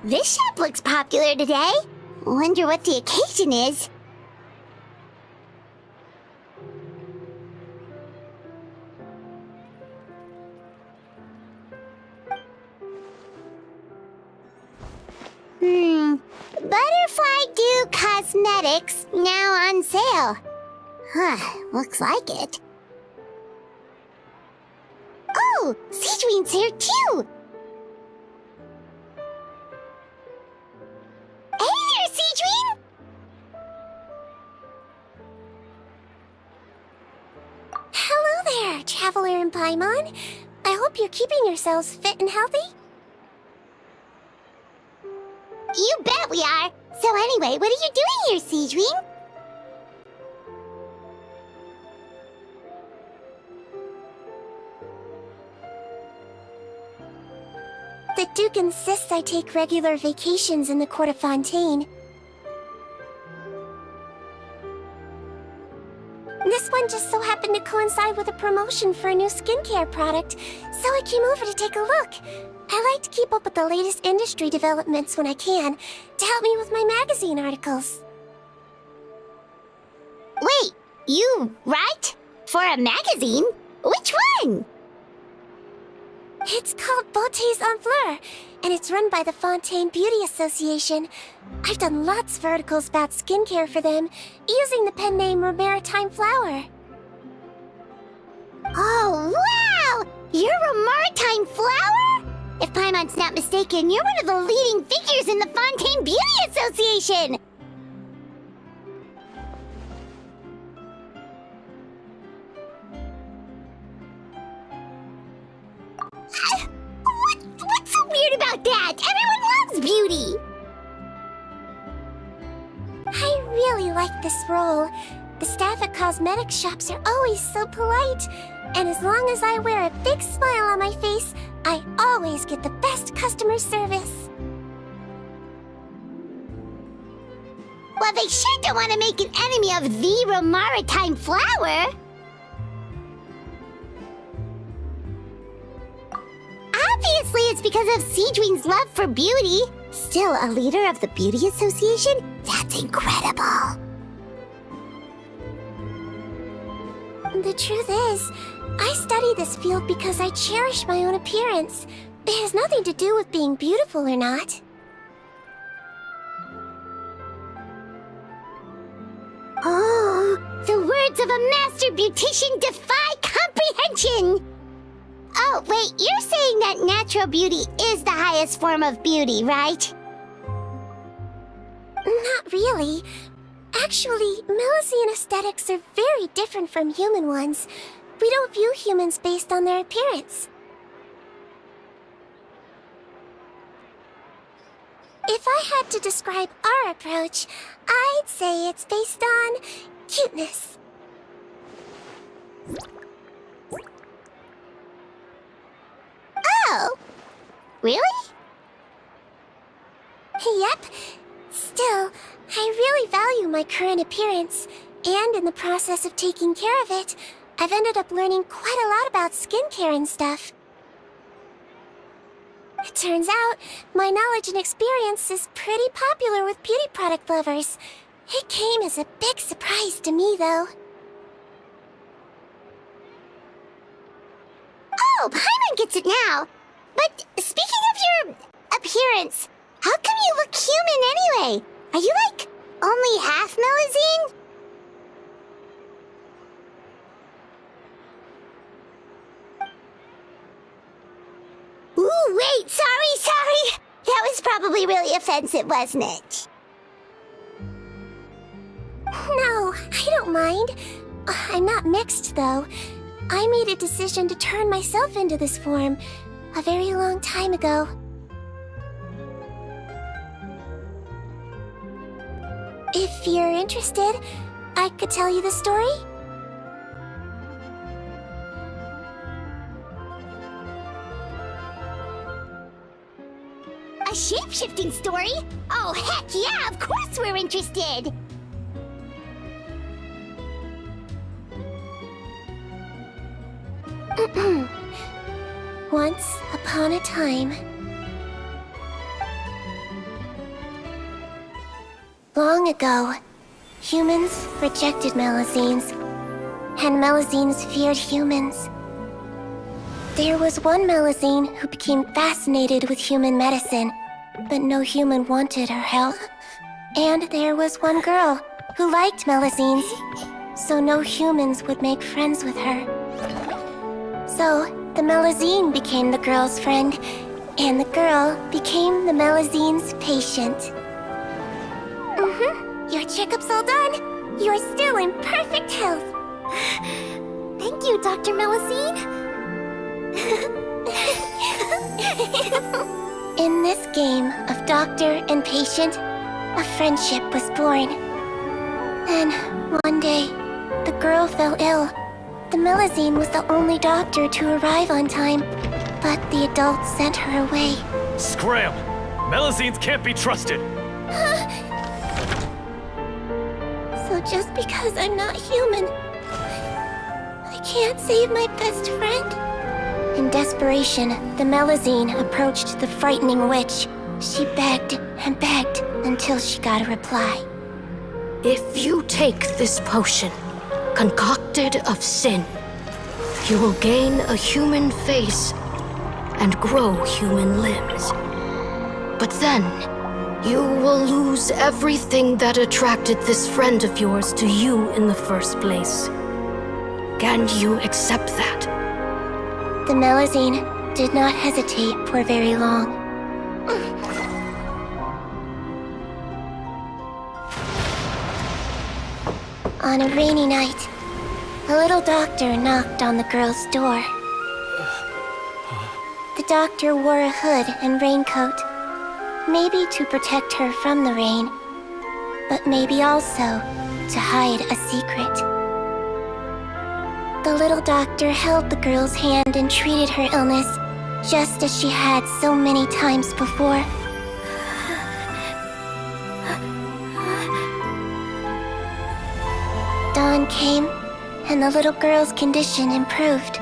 This shop looks popular today. Wonder what the occasion is. Butterfly Dew Cosmetics now on sale. Huh, looks like it. Oh, Sigewin's here too! Hey there, Sigewin! Hello there, Traveler and Paimon. I hope you're keeping yourselves fit and healthy. You bet we are! So anyway, what are you doing here, Sigewin? The Duke insists I take regular vacations in the Court of Fontaine. This one just so happened to coincide with a promotion for a new skincare product, so I came over to take a look. I like to keep up with the latest industry developments when I can, to help me with my magazine articles. Wait, you write? For a magazine? Which one? It's called Beautés en Fleur, and it's run by the Fontaine Beauty Association. I've done lots of articles about skincare for them, using the pen name Maritime Flower. Oh, wow! You're a Maritime Flower? If Paimon's not mistaken, you're one of the leading figures in the Fontaine Beauty Association! What's so weird about that? Everyone loves beauty! I really like this role. The staff at cosmetics shops are always so polite. And as long as I wear a big smile on my face, I always get the best customer service. Well, they sure don't want to make an enemy of the Maritime Flower. Obviously, it's because of Sigewin's love for beauty. Still a leader of the Beauty Association? That's incredible. The truth is, I study this field because I cherish my own appearance. It has nothing to do with being beautiful or not. Oh, the words of a master beautician defy comprehension! Oh, wait, you're saying that natural beauty is the highest form of beauty, right? Not really. Actually, Melusine aesthetics are very different from human ones. We don't view humans based on their appearance. If I had to describe our approach, I'd say it's based on cuteness. Oh, really? Yep. Still, I really value my current appearance, and in the process of taking care of it, I've ended up learning quite a lot about skincare and stuff. It turns out, my knowledge and experience is pretty popular with beauty product lovers. It came as a big surprise to me, though. Oh, Paimon gets it now. But speaking of your appearance, how come you look human anyway? Are you like only half Melusine? Ooh, wait, sorry. That was probably really offensive, wasn't it? No, I don't mind. I'm not mixed, though. I made a decision to turn myself into this form a very long time ago. If you're interested, I could tell you the story. A shape-shifting story? Oh, heck yeah, of course we're interested! Once upon a time, long ago, humans rejected Melusines, and Melusines feared humans. There was one Melusine who became fascinated with human medicine, but no human wanted her help. And there was one girl who liked Melusines, so no humans would make friends with her. So, the Melusine became the girl's friend, and the girl became the Melusine's patient. Your checkup's all done. You're still in perfect health. Thank you, Dr. Melusine. In this game of doctor and patient, a friendship was born. Then, one day, the girl fell ill. The Melusine was the only doctor to arrive on time, but the adults sent her away. Scram! Melusines can't be trusted! So just because I'm not human, I can't save my best friend? In desperation, the Melusine approached the frightening witch. She begged and begged until she got a reply. If you take this potion, concocted of sin, you will gain a human face and grow human limbs. But then, you will lose everything that attracted this friend of yours to you in the first place. Can you accept that? The Melusine did not hesitate for very long. On a rainy night, a little doctor knocked on the girl's door. The doctor wore a hood and raincoat, maybe to protect her from the rain, but maybe also to hide a secret. The little doctor held the girl's hand and treated her illness, just as she had so many times before. Dawn came, and the little girl's condition improved.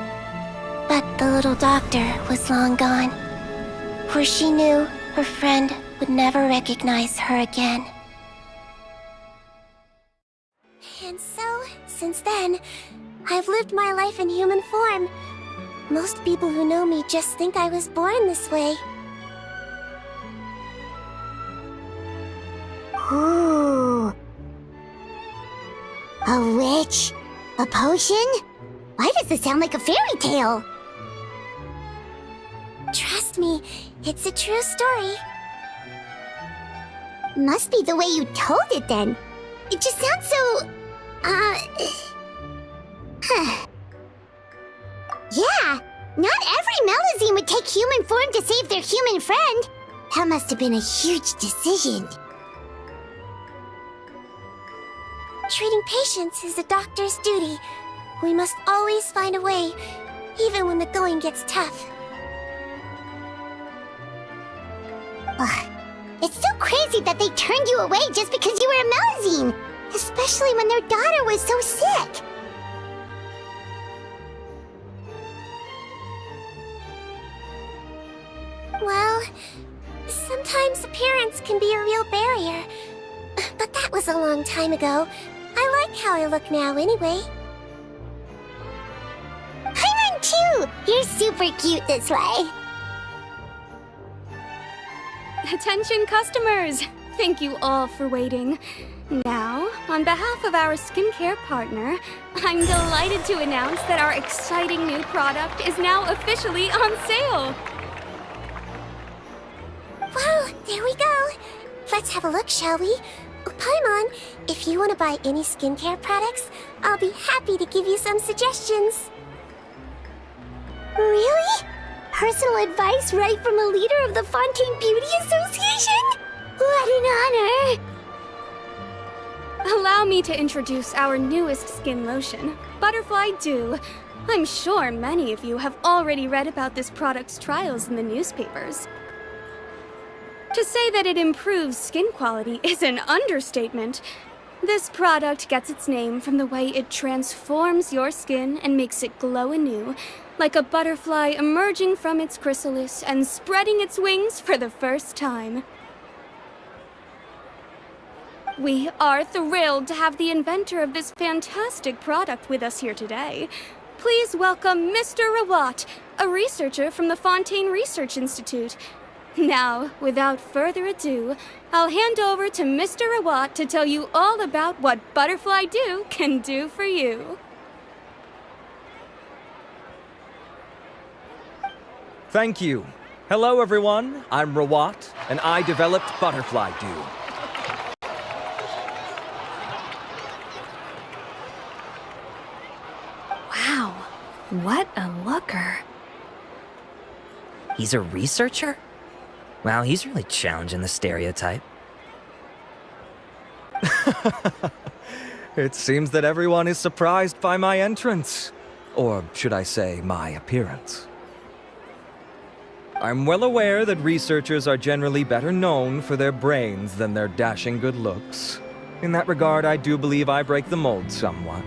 But the little doctor was long gone, for she knew her friend would never recognize her again. And so, since then, I've lived my life in human form. Most people who know me just think I was born this way. Ooh. A witch? A potion? Why does this sound like a fairy tale? Trust me, it's a true story. Must be the way you told it then. It just sounds so... Yeah, not every Melusine would take human form to save their human friend. That must have been a huge decision. Treating patients is a doctor's duty. We must always find a way, even when the going gets tough. It's so crazy that they turned you away just because you were a Melusine, especially when their daughter was so sick. Well, sometimes appearance can be a real barrier. But that was a long time ago. I like how I look now anyway. Paimon too! You're super cute this way. Attention customers! Thank you all for waiting. Now, on behalf of our skincare partner, I'm delighted to announce that our exciting new product is now officially on sale! Wow, there we go. Let's have a look, shall we? Paimon, if you want to buy any skincare products, I'll be happy to give you some suggestions. Really? Personal advice right from a leader of the Fontaine Beauty Association? What an honor! Allow me to introduce our newest skin lotion, Butterfly Dew. I'm sure many of you have already read about this product's trials in the newspapers. To say that it improves skin quality is an understatement. This product gets its name from the way it transforms your skin and makes it glow anew, like a butterfly emerging from its chrysalis and spreading its wings for the first time. We are thrilled to have the inventor of this fantastic product with us here today. Please welcome Mr. Rawat, a researcher from the Fontaine Research Institute. Now, without further ado, I'll hand over to Mr. Rawat to tell you all about what Butterfly Dew can do for you. Thank you. Hello, everyone. I'm Rawat, and I developed Butterfly Dew. Wow, what a looker. He's a researcher? Wow, he's really challenging the stereotype. It seems that everyone is surprised by my entrance. Or should I say, my appearance. I'm well aware that researchers are generally better known for their brains than their dashing good looks. In that regard, I do believe I break the mold somewhat.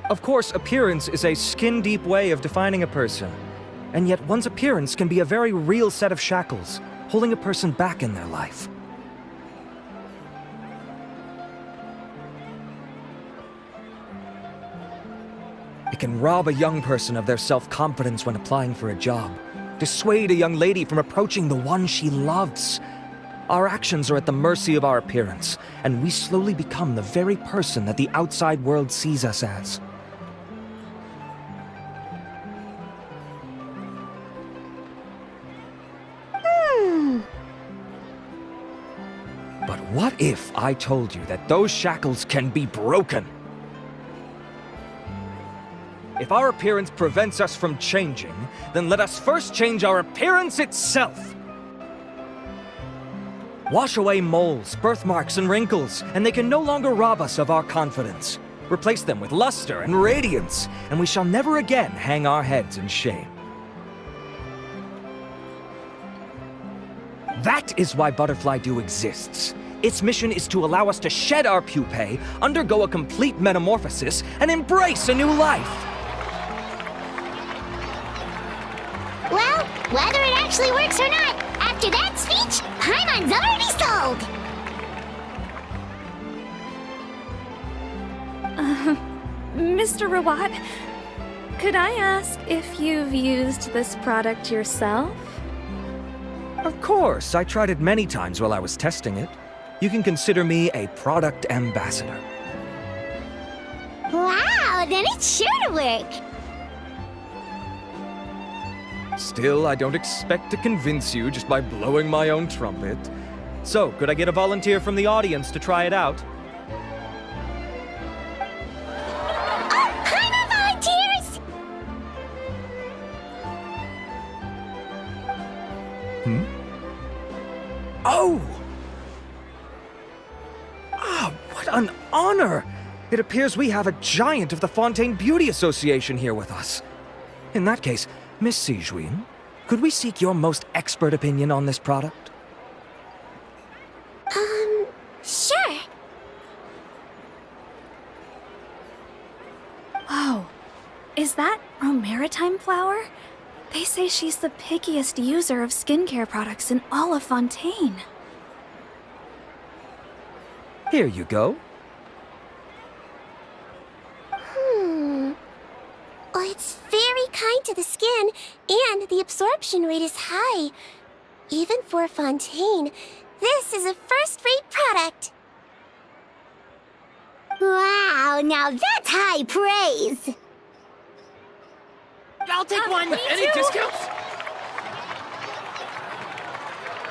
Of course, appearance is a skin-deep way of defining a person. And yet one's appearance can be a very real set of shackles, holding a person back in their life. It can rob a young person of their self-confidence when applying for a job, dissuade a young lady from approaching the one she loves. Our actions are at the mercy of our appearance, and we slowly become the very person that the outside world sees us as. But what if I told you that those shackles can be broken? If our appearance prevents us from changing, then let us first change our appearance itself. Wash away moles, birthmarks, and wrinkles, and they can no longer rob us of our confidence. Replace them with luster and radiance, and we shall never again hang our heads in shame. That is why Butterfly Dew exists. Its mission is to allow us to shed our pupae, undergo a complete metamorphosis, and embrace a new life. Well, whether it actually works or not, after that speech, Paimon's already sold! Mr. Rawat, could I ask if you've used this product yourself? Of course, I tried it many times while I was testing it. You can consider me a product ambassador. Wow, then it's sure to work! Still, I don't expect to convince you just by blowing my own trumpet. So, could I get a volunteer from the audience to try it out? Oh, Paimon volunteers! Oh! Ah, what an honor! It appears we have a giant of the Fontaine Beauty Association here with us. In that case, Miss Sigewin, Could we seek your most expert opinion on this product? Sure. Whoa. Is that maritime flower? They say she's the pickiest user of skincare products in all of Fontaine. Here you go. Well, it's very kind to the skin, and the absorption rate is high. Even for Fontaine, this is a first-rate product. Wow, now that's high praise. I'll take one. Any discounts?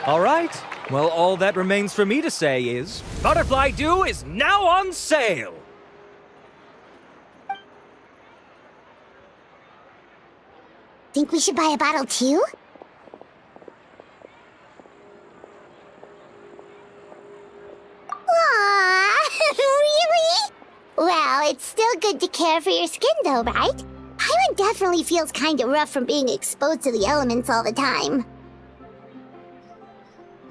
All right. Well, all that remains for me to say is, Butterfly Dew is now on sale! Think we should buy a bottle too? Aww, really? Well, it's still good to care for your skin though, right? Paimon definitely feels kinda rough from being exposed to the elements all the time.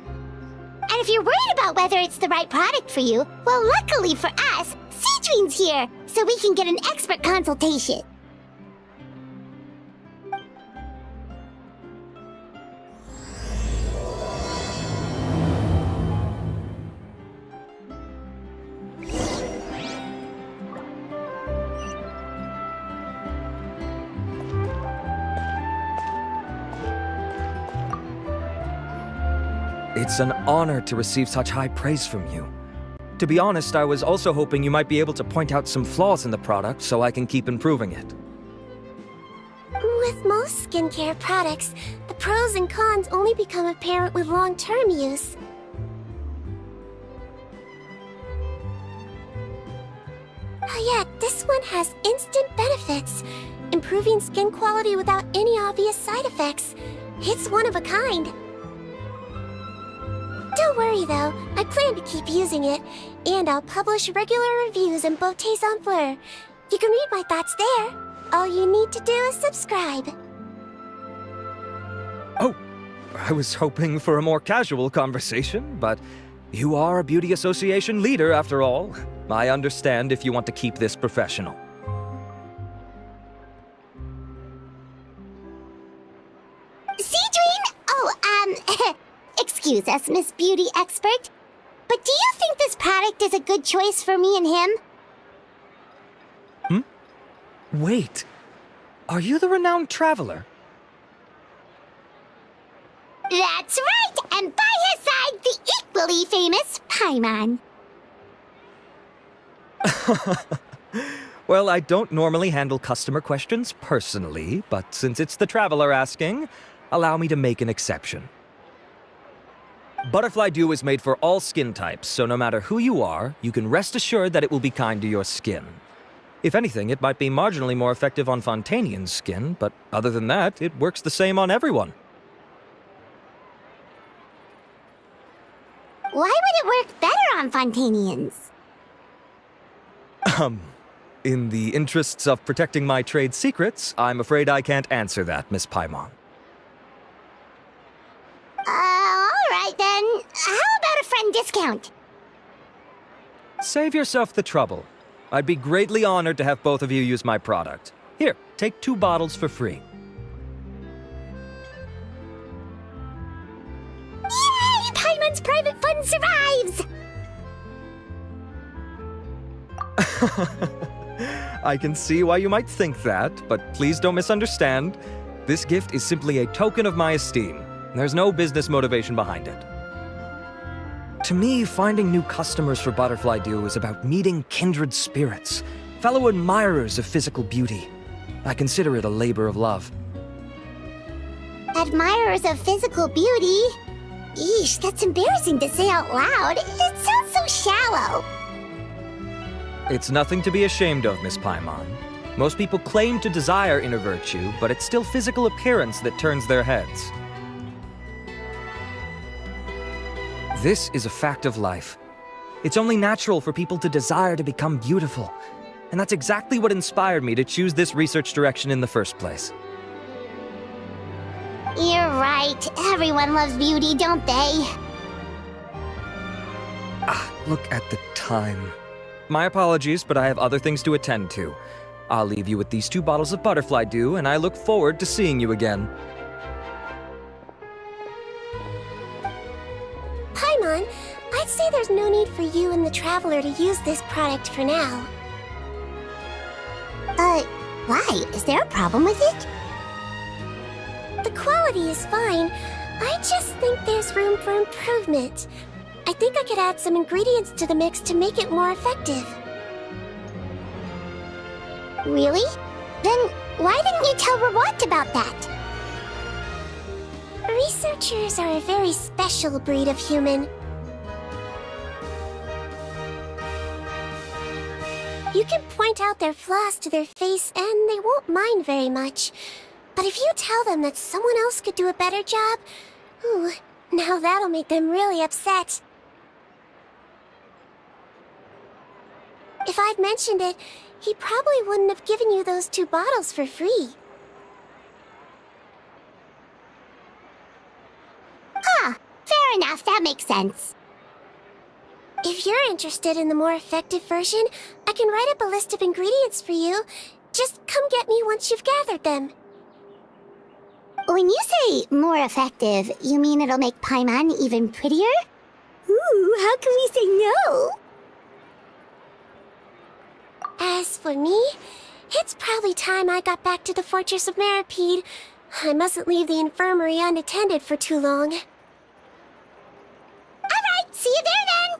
And if you're worried about whether it's the right product for you, well, luckily for us, Sigewin's here, so we can get an expert consultation. It's an honor to receive such high praise from you. To be honest, I was also hoping you might be able to point out some flaws in the product so I can keep improving it. With most skincare products, the pros and cons only become apparent with long-term use. Oh yeah, this one has instant benefits, improving skin quality without any obvious side effects. It's one of a kind. Don't worry though, I plan to keep using it, and I'll publish regular reviews in Beautés en Fleur. You can read my thoughts there. All you need to do is subscribe. Oh, I was hoping for a more casual conversation, but you are a beauty association leader after all. I understand if you want to keep this professional. Sigewin? Oh, excuse us, Miss Beauty Expert, but do you think this product is a good choice for me and him? Wait, are you the renowned traveler? That's right, and by his side, the equally famous Paimon. Well, I don't normally handle customer questions personally, but since it's the traveler asking, allow me to make an exception. Butterfly Dew is made for all skin types, so no matter who you are, you can rest assured that it will be kind to your skin. If anything, it might be marginally more effective on Fontainian's skin, but other than that, it works the same on everyone. Why would it work better on Fontainians? In the interests of protecting my trade secrets, I'm afraid I can't answer that, Miss Paimon. Alright then. How about a friend discount? Save yourself the trouble. I'd be greatly honored to have both of you use my product. Here, take 2 bottles for free. Yay! Paimon's private fund survives! I can see why you might think that, but please don't misunderstand. This gift is simply a token of my esteem. There's no business motivation behind it. To me, finding new customers for Butterfly Dew is about meeting kindred spirits, fellow admirers of physical beauty. I consider it a labor of love. Admirers of physical beauty? Eesh, that's embarrassing to say out loud. It sounds so shallow. It's nothing to be ashamed of, Miss Paimon. Most people claim to desire inner virtue, but it's still physical appearance that turns their heads. This is a fact of life. It's only natural for people to desire to become beautiful, and that's exactly what inspired me to choose this research direction in the first place. You're right. Everyone loves beauty, don't they? Look at the time. My apologies, but I have other things to attend to. I'll leave you with these 2 bottles of butterfly dew, and I look forward to seeing you again. Paimon, I'd say there's no need for you and the Traveler to use this product for now. Why? Is there a problem with it? The quality is fine. I just think there's room for improvement. I think I could add some ingredients to the mix to make it more effective. Really? Then why didn't you tell Rawat about that? Researchers are a very special breed of human. You can point out their flaws to their face and they won't mind very much. But if you tell them that someone else could do a better job, ooh, now that'll make them really upset. If I'd mentioned it, he probably wouldn't have given you those 2 bottles for free. Fair enough, that makes sense. If you're interested in the more effective version, I can write up a list of ingredients for you. Just come get me once you've gathered them. When you say more effective, you mean it'll make Paimon even prettier? Ooh, how can we say no? As for me, it's probably time I got back to the Fortress of Maripede. I mustn't leave the infirmary unattended for too long. Alright, see you there then!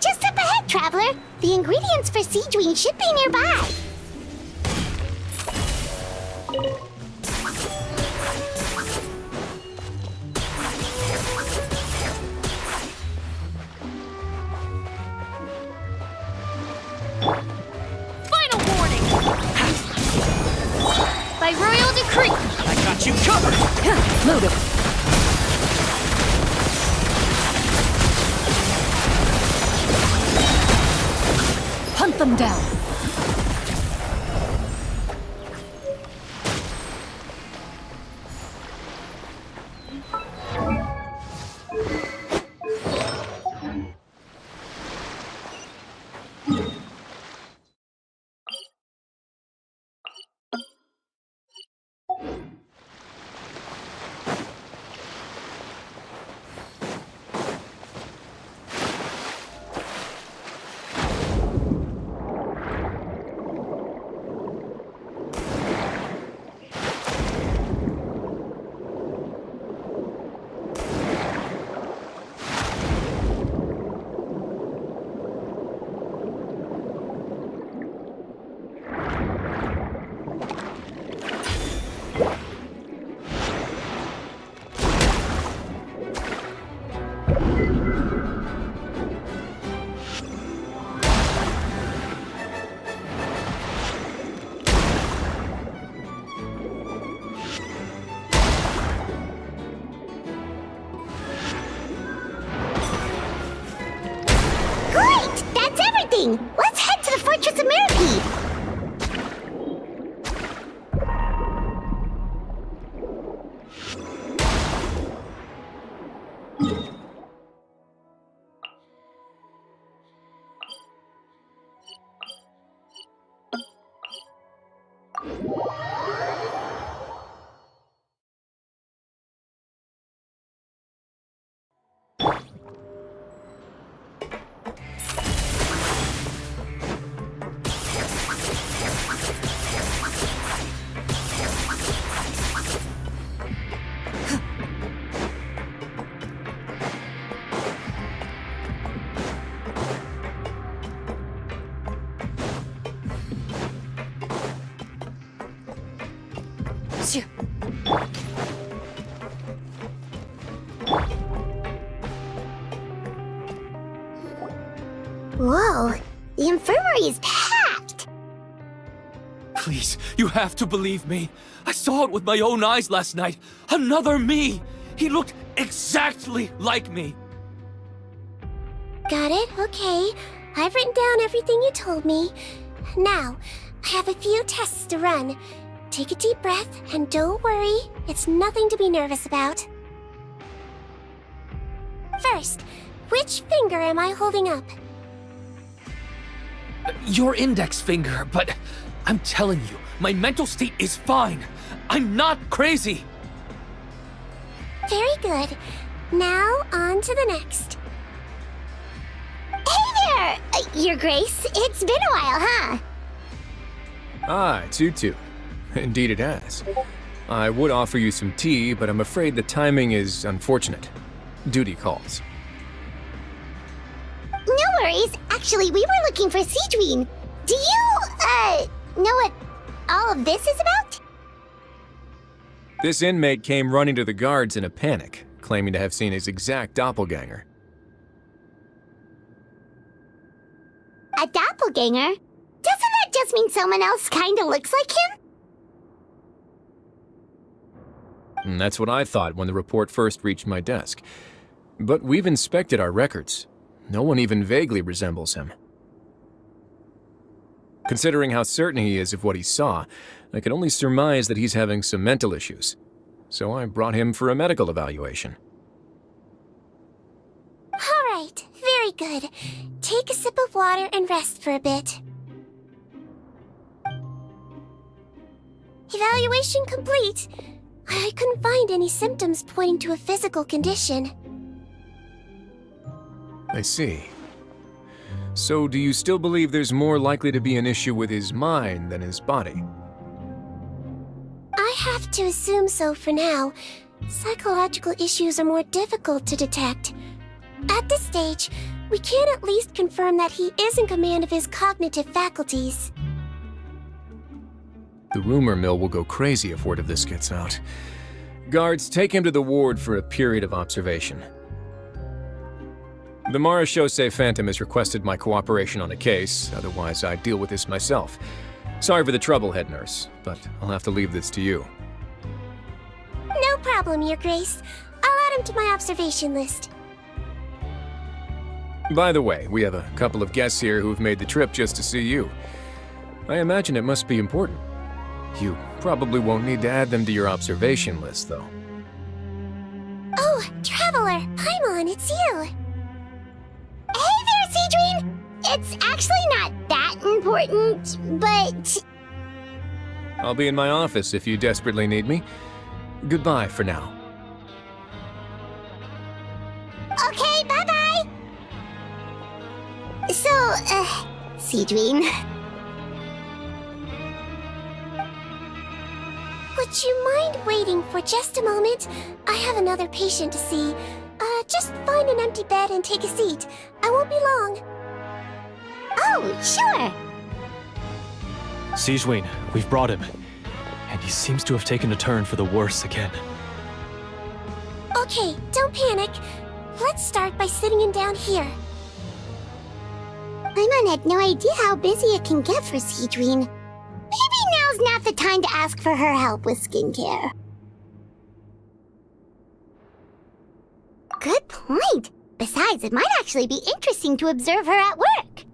Just up ahead, Traveler. The ingredients for Sigewin should be nearby. Final warning! By royal decree! I got you covered! Load him. Hunt them down. Let's head to the Fortress of Maripede! Whoa, the infirmary is packed! You have to believe me. I saw it with my own eyes last night. Another me! He looked exactly like me. Got it, okay. I've written down everything you told me. Now, I have a few tests to run. Take a deep breath, and don't worry, it's nothing to be nervous about. First, which finger am I holding up? Your index finger, but I'm telling you, my mental state is fine. I'm not crazy. Very good. Now, on to the next. Hey there, Your Grace. It's been a while, huh? Ah, it's you two. Indeed it has. I would offer you some tea, but I'm afraid the timing is unfortunate. Duty calls. No worries. Actually, we were looking for Sigewin. Do you, know what all of this is about? This inmate came running to the guards in a panic, claiming to have seen his exact doppelganger. A doppelganger? Doesn't that just mean someone else kinda looks like him? And that's what I thought when the report first reached my desk. But we've inspected our records. No one even vaguely resembles him. Considering how certain he is of what he saw, I can only surmise that he's having some mental issues. So I brought him for a medical evaluation. All right, very good. Take a sip of water and rest for a bit. Evaluation complete. I couldn't find any symptoms pointing to a physical condition. I see. So do you still believe there's more likely to be an issue with his mind than his body? I have to assume so for now. Psychological issues are more difficult to detect. At this stage, we can at least confirm that he is in command of his cognitive faculties. The rumor mill will go crazy if word of this gets out. Guards, take him to the ward for a period of observation. The Marechaussee Phantom has requested my cooperation on a case, otherwise I'd deal with this myself. Sorry for the trouble, head nurse, but I'll have to leave this to you. No problem, Your Grace. I'll add him to my observation list. By the way, we have a couple of guests here who've made the trip just to see you. I imagine it must be important. You probably won't need to add them to your observation list, though. Oh, Traveler! Paimon, it's you! Hey there, Sigewin! It's actually not that important, but... I'll be in my office if you desperately need me. Goodbye for now. Okay, bye-bye! So, Sigewin... Would you mind waiting for just a moment? I have another patient to see. Just find an empty bed and take a seat. I won't be long. Oh, sure! Sigewin, we've brought him. And he seems to have taken a turn for the worse again. Okay, don't panic. Let's start by sitting him down here. Paimon had no idea how busy it can get for Sigewin. Maybe now's not the time to ask for her help with skincare. Good point. Besides, it might actually be interesting to observe her at work.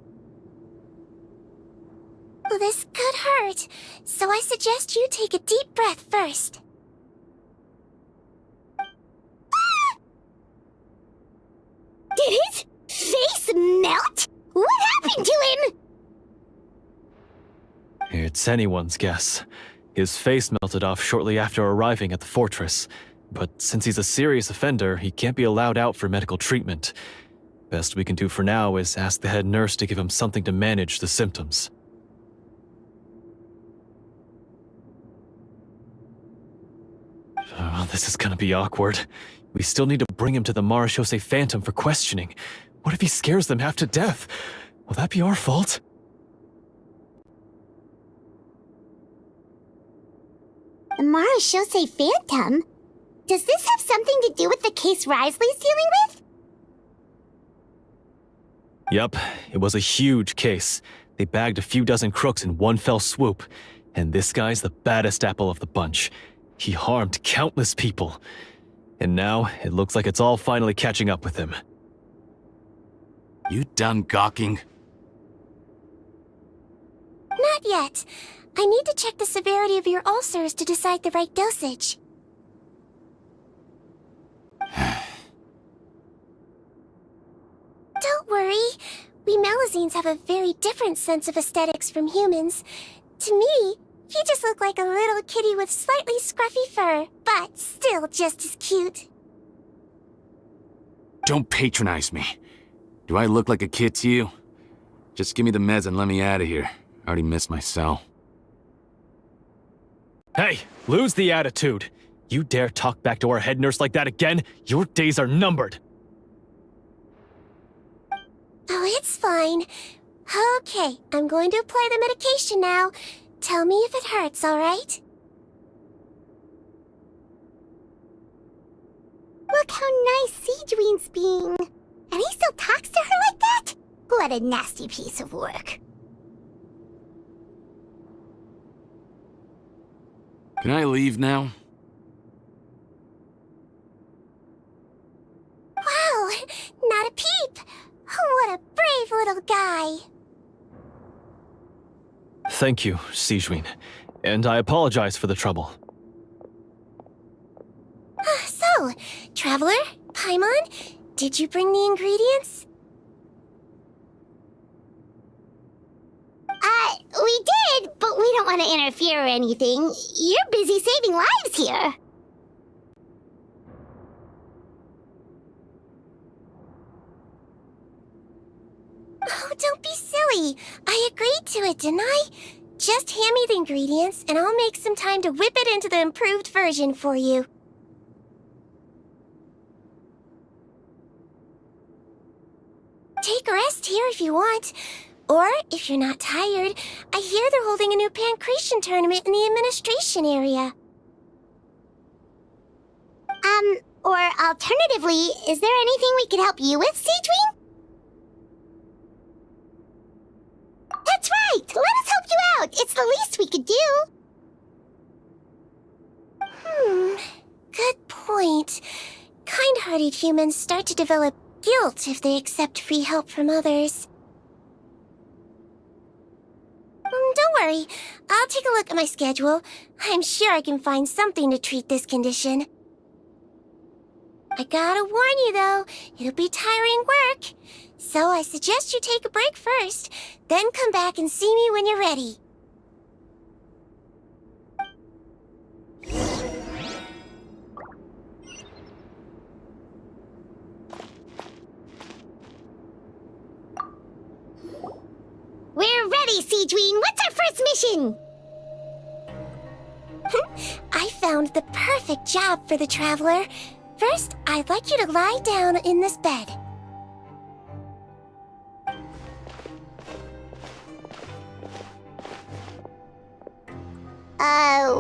Well, this could hurt, so I suggest you take a deep breath first. Did his face melt? What happened to him? It's anyone's guess. His face melted off shortly after arriving at the fortress. But since he's a serious offender, he can't be allowed out for medical treatment. Best we can do for now is ask the head nurse to give him something to manage the symptoms. This is gonna be awkward. We still need to bring him to the Marechaussee Phantom for questioning. What if he scares them half to death? Will that be our fault? The Marechaussee Phantom? Does this have something to do with the case Risley's dealing with? Yep, it was a huge case. They bagged a few dozen crooks in one fell swoop. And this guy's the baddest apple of the bunch. He harmed countless people. And now, it looks like it's all finally catching up with him. You done gawking? Not yet. I need to check the severity of your ulcers to decide the right dosage. Don't worry. We Melazines have a very different sense of aesthetics from humans. To me, you just look like a little kitty with slightly scruffy fur, but still just as cute. Don't patronize me. Do I look like a kid to you? Just give me the meds and let me out of here. I already missed my cell. Hey, lose the attitude. You dare talk back to our head nurse like that again, your days are numbered. Oh, it's fine. Okay, I'm going to apply the medication now. Tell me if it hurts, alright? Look how nice Sigewin's being. And he still talks to her like that? What a nasty piece of work. Can I leave now? Wow, not a peep. What a brave little guy. Thank you, Sigewin. And I apologize for the trouble. So, Traveler, Paimon, did you bring the ingredients? We did, but we don't want to interfere or anything. You're busy saving lives here. Oh, don't be silly. I agreed to it, didn't I? Just hand me the ingredients, and I'll make some time to whip it into the improved version for you. Take a rest here if you want. Or, if you're not tired, I hear they're holding a new pancreation tournament in the administration area. Or alternatively, is there anything we could help you with, Sigewin? That's right! Let us help you out! It's the least we could do! Good point. Kind-hearted humans start to develop guilt if they accept free help from others. Don't worry. I'll take a look at my schedule. I'm sure I can find something to treat this condition. I gotta warn you, though, it'll be tiring work. So I suggest you take a break first, then come back and see me when you're ready. We're ready, Sigewin! What's our first mission? I found the perfect job for the Traveler. First, I'd like you to lie down in this bed.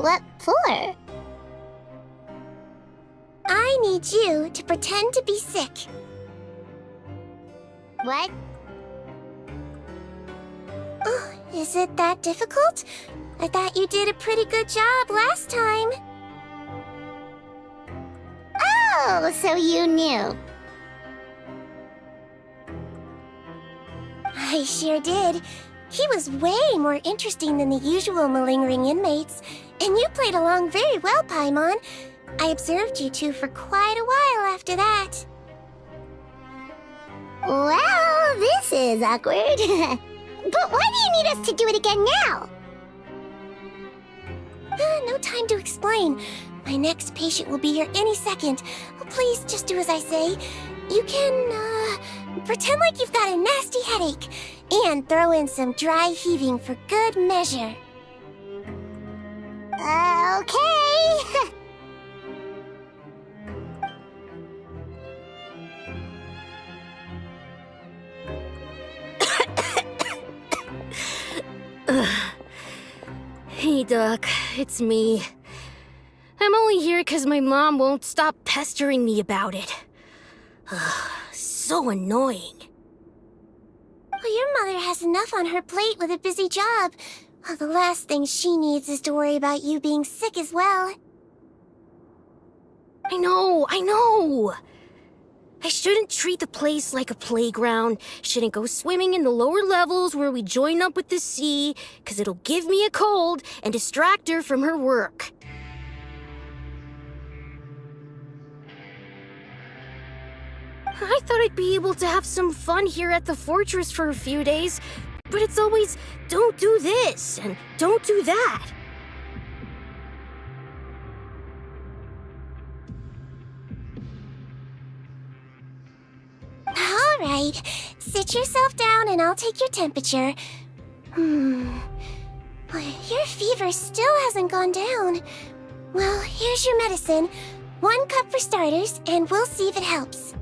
What for? I need you to pretend to be sick. What? Oh, is it that difficult? I thought you did a pretty good job last time. Oh, so you knew. I sure did. He was way more interesting than the usual malingering inmates, and you played along very well, Paimon. I observed you two for quite a while after that. Well, this is awkward. But why do you need us to do it again now? No time to explain. My next patient will be here any second. Please just do as I say. You can, pretend like you've got a nasty headache, and throw in some dry heaving for good measure. Okay. Hey, Doc, it's me. I'm only here because my mom won't stop pestering me about it. So annoying. Well, your mother has enough on her plate with a busy job. The last thing she needs is to worry about you being sick as well. I know! I shouldn't treat the place like a playground, shouldn't go swimming in the lower levels where we join up with the sea, 'cause it'll give me a cold and distract her from her work. I thought I'd be able to have some fun here at the fortress for a few days, but it's always, don't do this and don't do that. All right, sit yourself down and I'll take your temperature. Your fever still hasn't gone down. Well, here's your medicine. 1 cup for starters, and we'll see if it helps.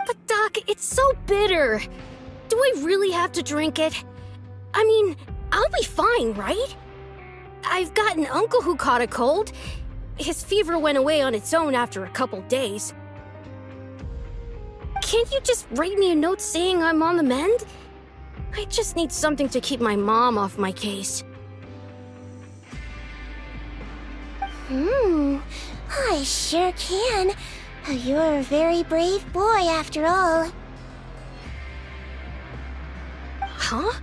But Doc, it's so bitter. Do I really have to drink it? I mean, I'll be fine, right? I've got an uncle who caught a cold. His fever went away on its own after a couple days. Can't you just write me a note saying I'm on the mend? I just need something to keep my mom off my case. I sure can. You're a very brave boy, after all. Huh?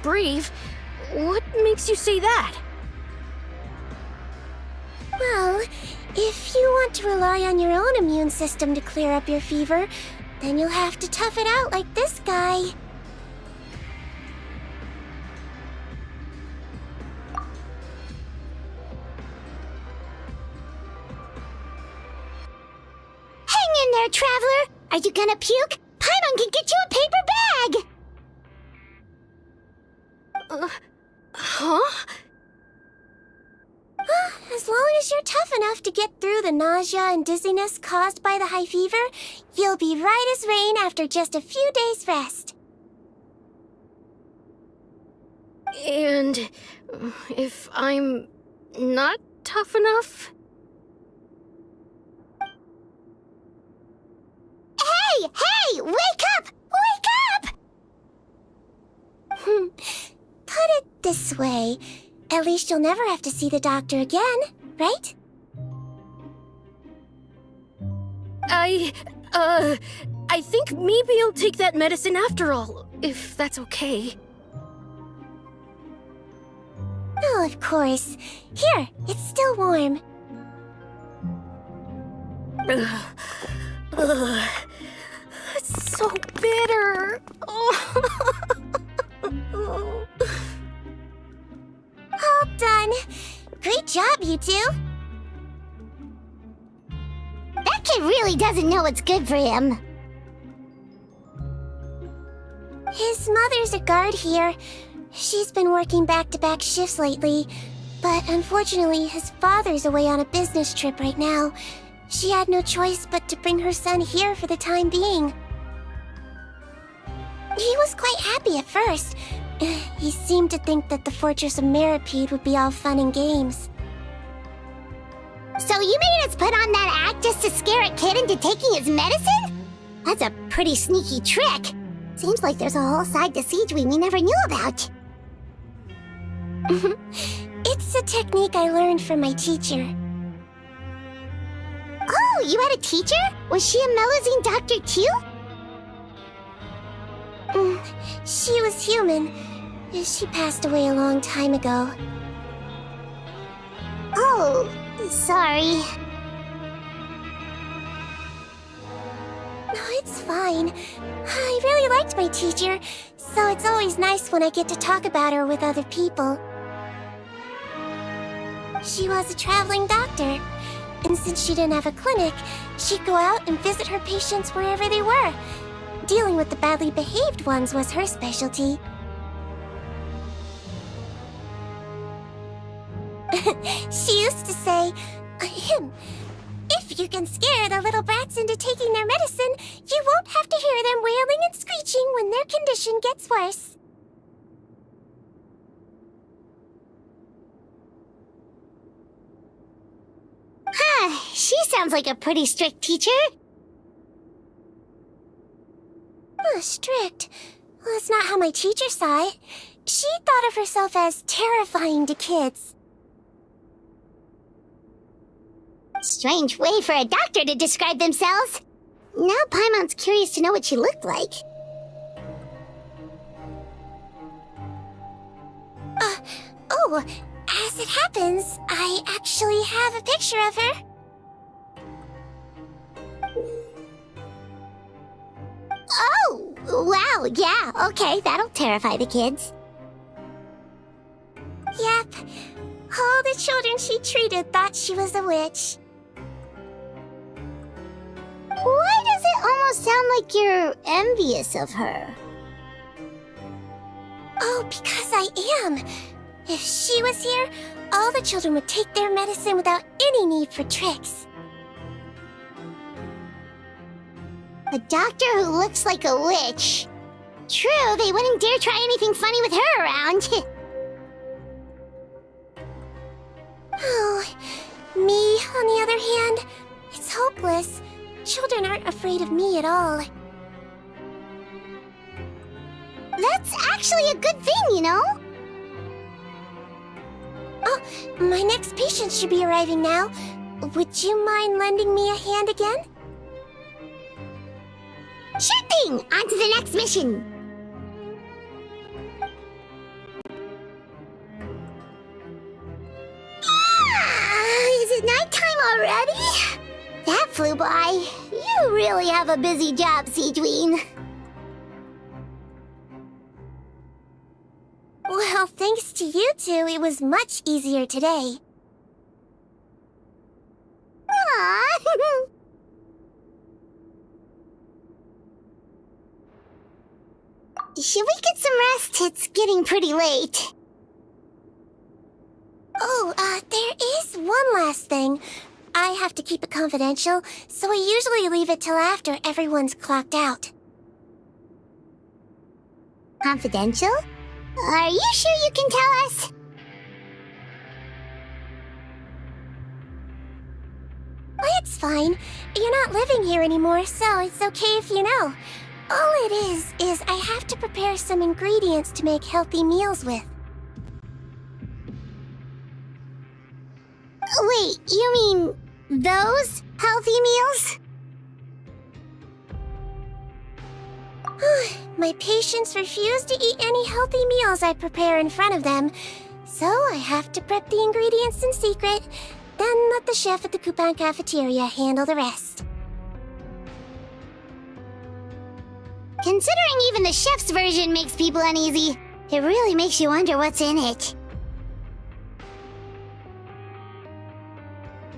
Brave? What makes you say that? Well, if you want to rely on your own immune system to clear up your fever, then you'll have to tough it out like this guy. Hang in there, traveler! Are you gonna puke? Paimon can get you a paper bag! Huh? As long as you're tough enough to get through the nausea and dizziness caused by the high fever, you'll be right as rain after just a few days' rest. And if I'm not tough enough? Hey! Wake up! Wake up! Put it this way. At least you'll never have to see the doctor again, right? I think maybe I'll take that medicine after all, if that's okay. Oh, of course. Here, it's still warm. It's so bitter. All done. Great job, you two. That kid really doesn't know what's good for him. His mother's a guard here. She's been working back-to-back shifts lately, but unfortunately his father's away on a business trip right now. She had no choice but to bring her son here for the time being. He was quite happy at first. He seemed to think that the Fortress of Meripede would be all fun and games. So you made us put on that act just to scare a kid into taking his medicine? That's a pretty sneaky trick. Seems like there's a whole side to Seijui we never knew about. It's a technique I learned from my teacher. Oh, you had a teacher? Was she a Melazine doctor too? She was human. She passed away a long time ago. Oh, sorry. No, it's fine. I really liked my teacher, so it's always nice when I get to talk about her with other people. She was a traveling doctor, and since she didn't have a clinic, she'd go out and visit her patients wherever they were. Dealing with the badly behaved ones was her specialty. She used to say, if you can scare the little brats into taking their medicine, you won't have to hear them wailing and screeching when their condition gets worse. She sounds like a pretty strict teacher. Strict. Well, that's not how my teacher saw it. She thought of herself as terrifying to kids. Strange way for a doctor to describe themselves. Now Paimon's curious to know what she looked like. Oh, as it happens, I actually have a picture of her. Oh, wow, yeah, okay, that'll terrify the kids. Yep. All the children she treated thought she was a witch. Why does it almost sound like you're envious of her? Oh, because I am. If she was here, all the children would take their medicine without any need for tricks. A doctor who looks like a witch. True, they wouldn't dare try anything funny with her around. Oh, me, on the other hand, it's hopeless. Children aren't afraid of me at all. That's actually a good thing, you know? Oh, my next patient should be arriving now. Would you mind lending me a hand again? Sure thing! On to the next mission! Is it nighttime already? That flew by. You really have a busy job, Sigewin. Well, thanks to you two, it was much easier today. Aww. Should we get some rest? It's getting pretty late. Oh, there is one last thing. I have to keep it confidential, so I usually leave it till after everyone's clocked out. Confidential? Are you sure you can tell us? Well, it's fine. You're not living here anymore, so it's okay if you know. All it is I have to prepare some ingredients to make healthy meals with. Wait, you mean those healthy meals? My patients refuse to eat any healthy meals I prepare in front of them, so I have to prep the ingredients in secret, then let the chef at the coupon cafeteria handle the rest. Considering even the chef's version makes people uneasy, it really makes you wonder what's in it.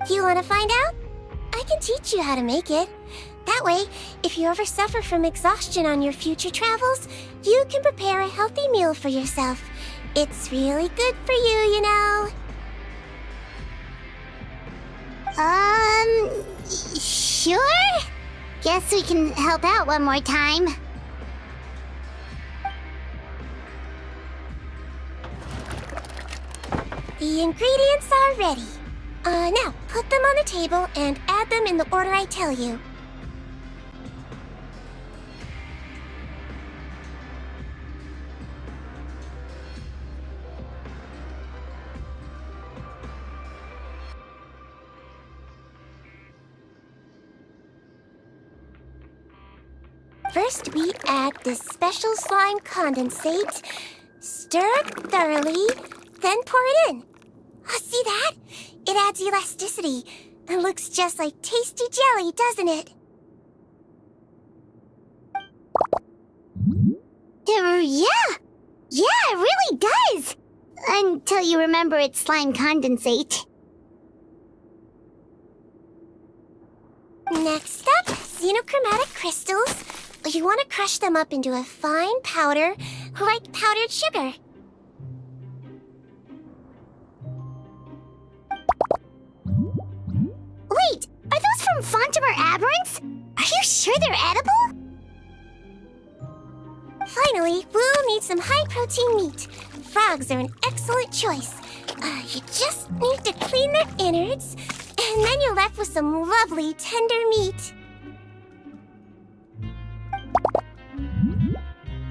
You want to find out? I can teach you how to make it. That way, if you ever suffer from exhaustion on your future travels, you can prepare a healthy meal for yourself. It's really good for you, you know. Sure? Guess we can help out one more time. The ingredients are ready. Now, put them on the table and add them in the order I tell you. First, we add this special slime condensate, stir it thoroughly, then pour it in. Oh, see that? It adds elasticity. It looks just like tasty jelly, doesn't it? Yeah! Yeah, it really does! Until you remember it's slime condensate. Next up, xenochromatic crystals. You want to crush them up into a fine powder, like powdered sugar. Wait, are those from Fontimer Aberrants? Are you sure they're edible? Finally, we'll need some high-protein meat. Frogs are an excellent choice. You just need to clean their innards, and then you're left with some lovely, tender meat.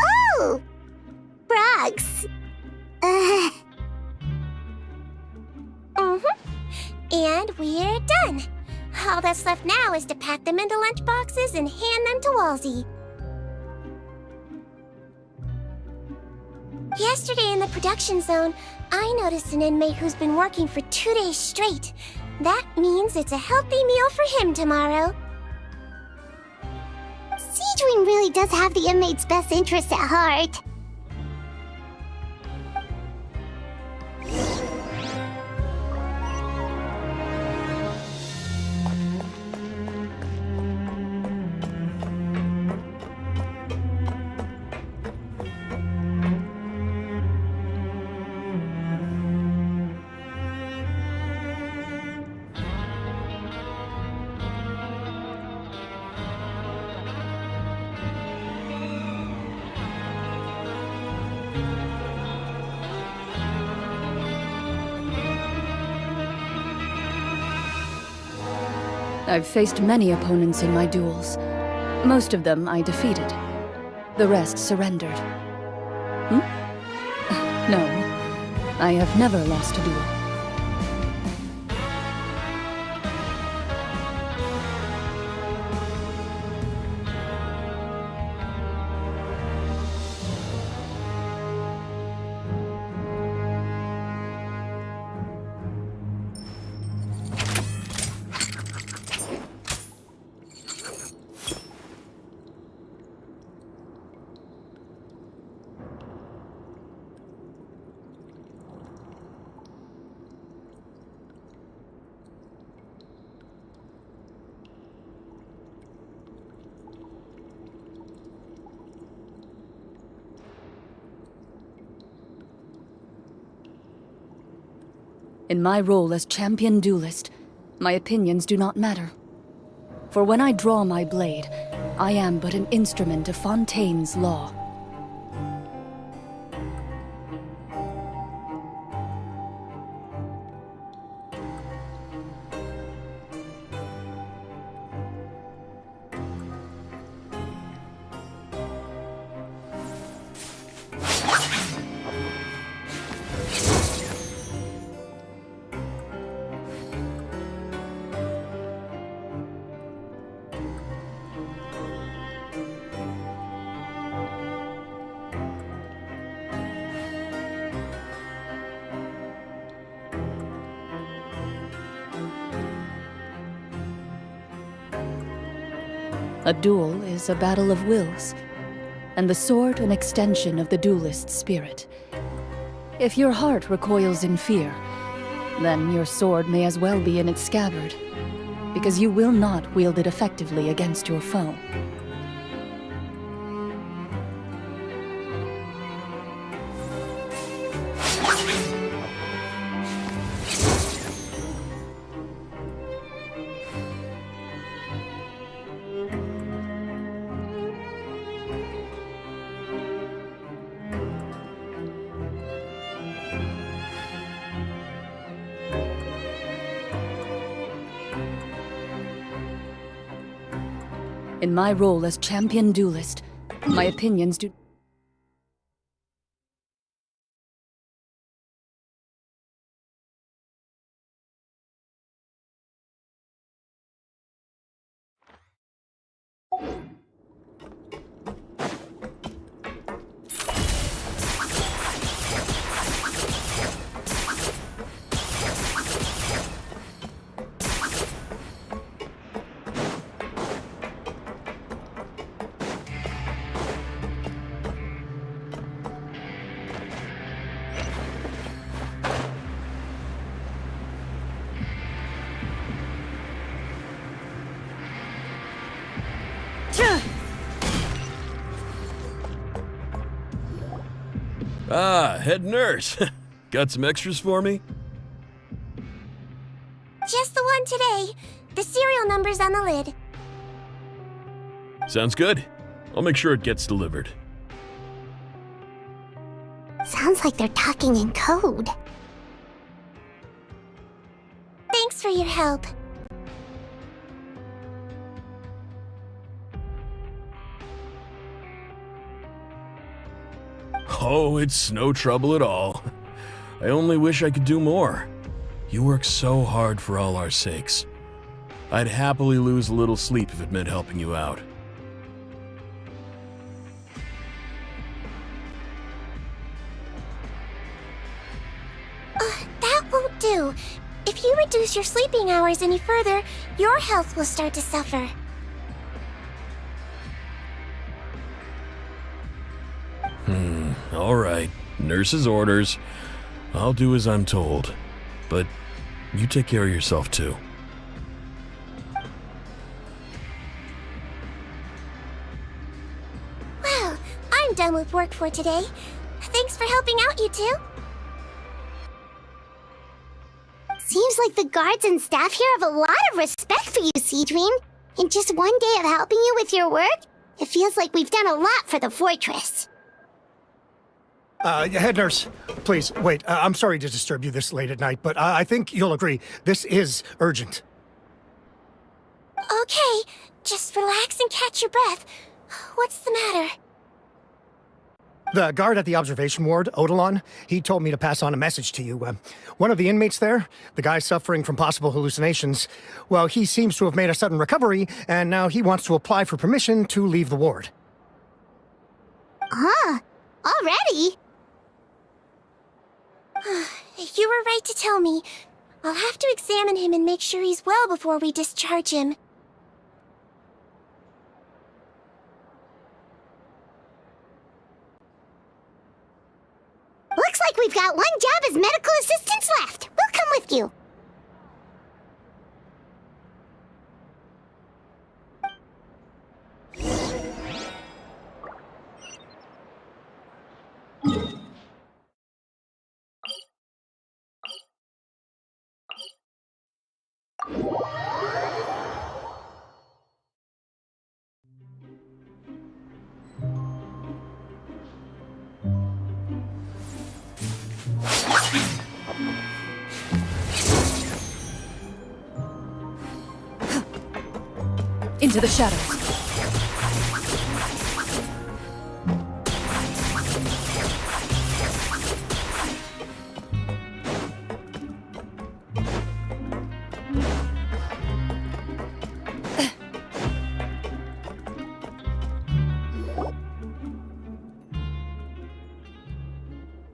Oh, Oh, frogs. And we're done. All that's left now is to pack them into lunch boxes and hand them to Walsey. Yesterday in the production zone, I noticed an inmate who's been working for 2 days straight. That means it's a healthy meal for him tomorrow. Sejuin really does have the inmate's best interest at heart. I've faced many opponents in my duels. Most of them I defeated. The rest surrendered. No, I have never lost a duel. In my role as champion duelist, my opinions do not matter. For when I draw my blade, I am but an instrument of Fontaine's law. A duel is a battle of wills, and the sword an extension of the duelist's spirit. If your heart recoils in fear, then your sword may as well be in its scabbard, because you will not wield it effectively against your foe. In my role as champion duelist, my opinions do... Ah, head nurse. Got some extras for me? Just the one today. The serial number's on the lid. Sounds good. I'll make sure it gets delivered. Sounds like they're talking in code. Thanks for your help. Oh, it's no trouble at all. I only wish I could do more. You work so hard for all our sakes. I'd happily lose a little sleep if it meant helping you out. That won't do. If you reduce your sleeping hours any further, your health will start to suffer. All right. Nurse's orders. I'll do as I'm told. But you take care of yourself too. Well, I'm done with work for today. Thanks for helping out, you two. Seems like the guards and staff here have a lot of respect for you, Seedream. In just one day of helping you with your work, it feels like we've done a lot for the fortress. Head nurse, please, wait. I'm sorry to disturb you this late at night, but I think you'll agree, this is urgent. Okay, just relax and catch your breath. What's the matter? The guard at the observation ward, Odilon, he told me to pass on a message to you. One of the inmates there, the guy suffering from possible hallucinations, well, he seems to have made a sudden recovery, and now he wants to apply for permission to leave the ward. Huh? Already? You were right to tell me. I'll have to examine him and make sure he's well before we discharge him. Looks like we've got one job as medical assistants left. We'll come with you. Into the shadows.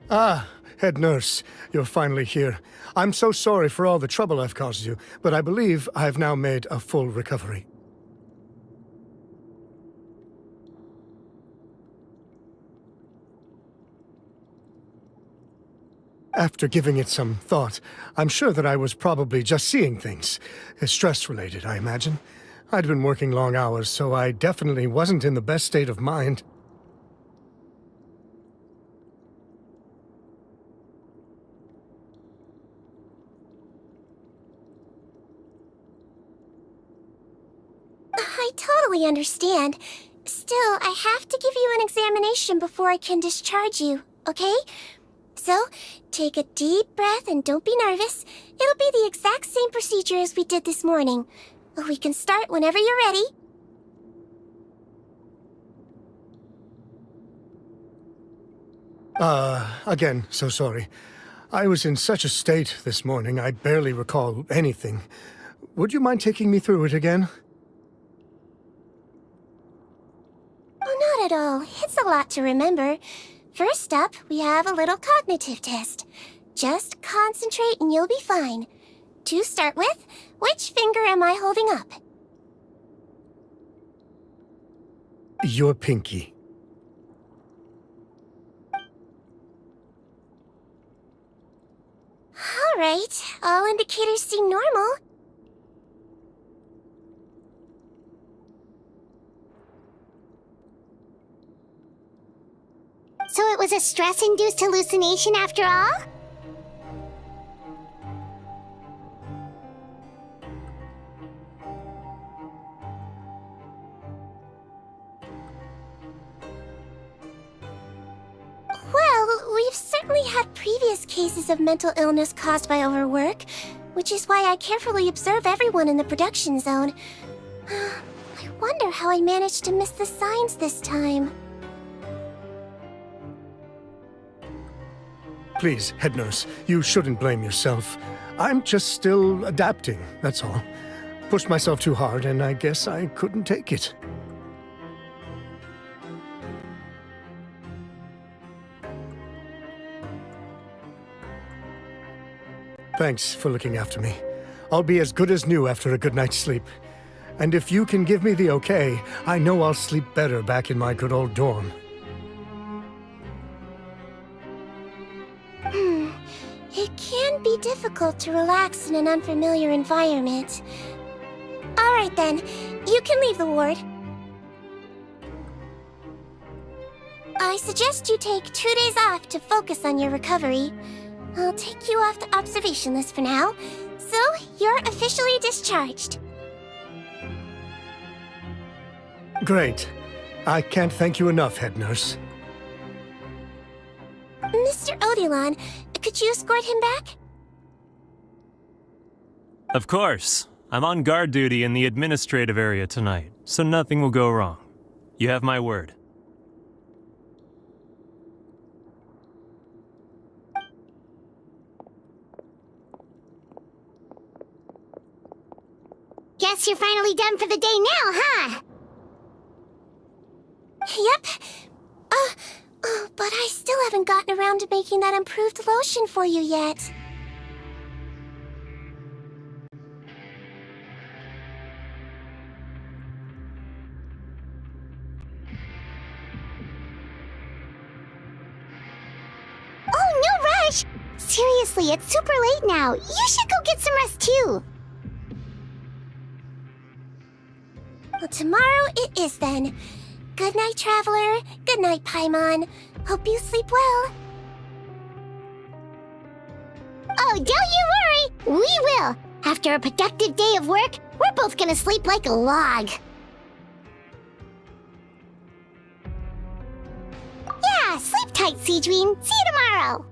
Ah, head nurse, you're finally here. I'm so sorry for all the trouble I've caused you, but I believe I've now made a full recovery. After giving it some thought, I'm sure that I was probably just seeing things. Stress-related, I imagine. I'd been working long hours, so I definitely wasn't in the best state of mind. I totally understand. Still, I have to give you an examination before I can discharge you, okay? So, take a deep breath and don't be nervous. It'll be the exact same procedure as we did this morning. We can start whenever you're ready. Again, so sorry. I was in such a state this morning, I barely recall anything. Would you mind taking me through it again? Oh, not at all. It's a lot to remember. First up, we have a little cognitive test. Just concentrate and you'll be fine. To start with, which finger am I holding up? Your pinky. All right, all indicators seem normal. So it was a stress-induced hallucination after all? Well, we've certainly had previous cases of mental illness caused by overwork, which is why I carefully observe everyone in the production zone. I wonder how I managed to miss the signs this time. Please, head nurse, you shouldn't blame yourself. I'm just still adapting, that's all. Pushed myself too hard, and I guess I couldn't take it. Thanks for looking after me. I'll be as good as new after a good night's sleep. And if you can give me the okay, I know I'll sleep better back in my good old dorm. It can be difficult to relax in an unfamiliar environment. Alright then, you can leave the ward. I suggest you take 2 days off to focus on your recovery. I'll take you off the observation list for now, so you're officially discharged. Great. I can't thank you enough, head nurse. Mr. Odilon, could you escort him back? Of course. I'm on guard duty in the administrative area tonight, so nothing will go wrong. You have my word. Guess you're finally done for the day now, huh? Yep. But I still haven't gotten around to making that improved lotion for you yet. Oh, no rush! Seriously, it's super late now. You should go get some rest too. Well, tomorrow it is then. Good night, Traveler. Good night, Paimon. Hope you sleep well. Oh, don't you worry! We will! After a productive day of work, we're both gonna sleep like a log. Yeah, sleep tight, Sigewin. See you tomorrow!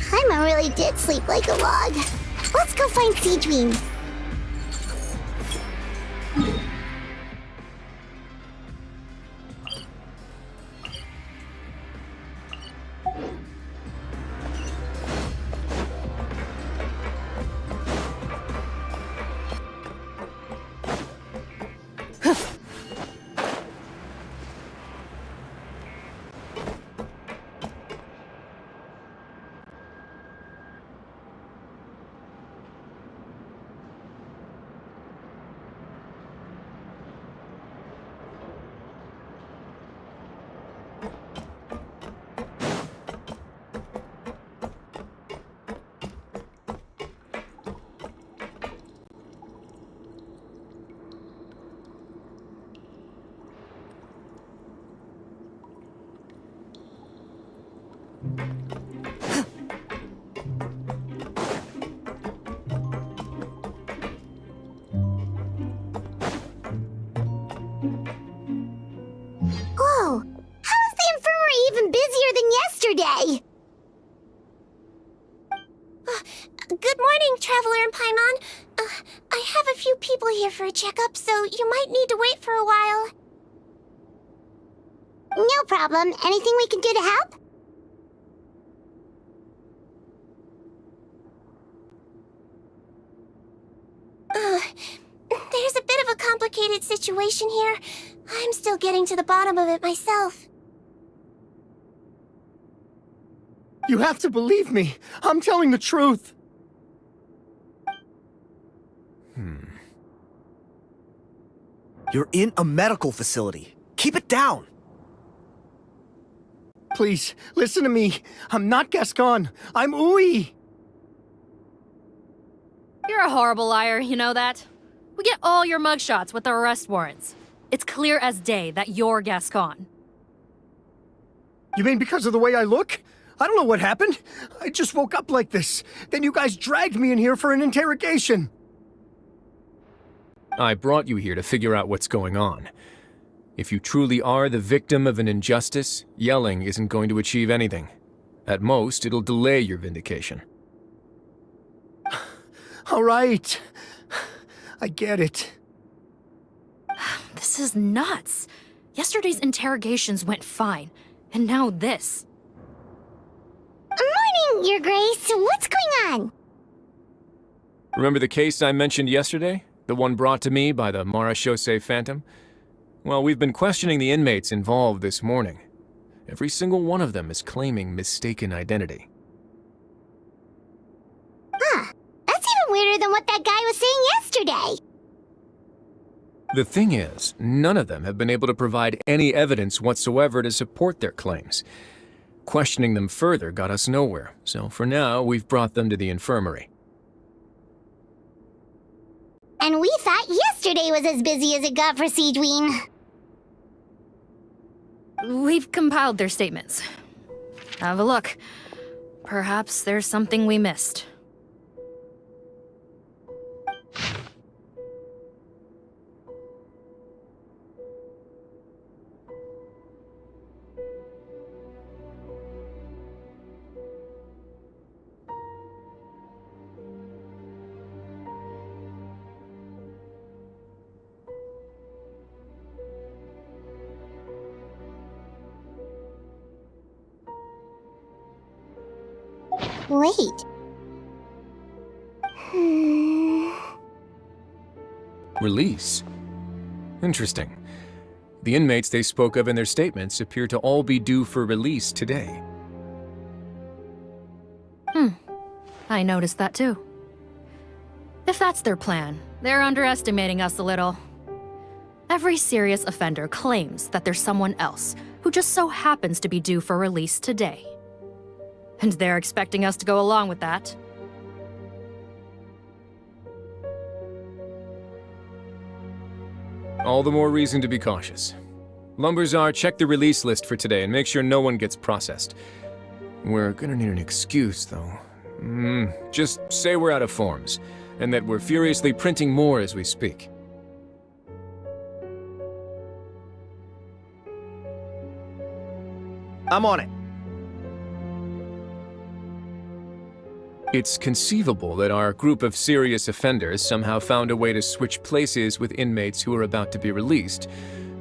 Paimon really did sleep like a log. Let's go find Sigewin. Whoa! How is the infirmary even busier than yesterday? Good morning, Traveler and Paimon. I have a few people here for a checkup, so you might need to wait for a while. No problem. Anything we can do to help? There's a bit of a complicated situation here. I'm still getting to the bottom of it myself. You have to believe me. I'm telling the truth. You're in a medical facility. Keep it down. Please, listen to me. I'm not Gascon. I'm Uy. You're a horrible liar, you know that? We get all your mugshots with the arrest warrants. It's clear as day that you're Gascon. You mean because of the way I look? I don't know what happened. I just woke up like this. Then you guys dragged me in here for an interrogation. I brought you here to figure out what's going on. If you truly are the victim of an injustice, yelling isn't going to achieve anything. At most, it'll delay your vindication. All right. I get it. This is nuts. Yesterday's interrogations went fine, and now this. Morning, Your Grace. What's going on? Remember the case I mentioned yesterday? The one brought to me by the Marechaussee Phantom? Well, we've been questioning the inmates involved this morning. Every single one of them is claiming mistaken identity. Huh. That's even weirder than what that guy was saying yesterday. The thing is, none of them have been able to provide any evidence whatsoever to support their claims. Questioning them further got us nowhere, so for now, we've brought them to the infirmary. And we thought yesterday was as busy as it got for Sigewin. We've compiled their statements. Have a look. Perhaps there's something we missed. Wait. Release? Interesting. The inmates they spoke of in their statements appear to all be due for release today. I noticed that too. If that's their plan, they're underestimating us a little. Every serious offender claims that there's someone else who just so happens to be due for release today. And they're expecting us to go along with that. All the more reason to be cautious. Lumberzar, check the release list for today and make sure no one gets processed. We're gonna need an excuse, though. Just say we're out of forms, and that we're furiously printing more as we speak. I'm on it. It's conceivable that our group of serious offenders somehow found a way to switch places with inmates who are about to be released,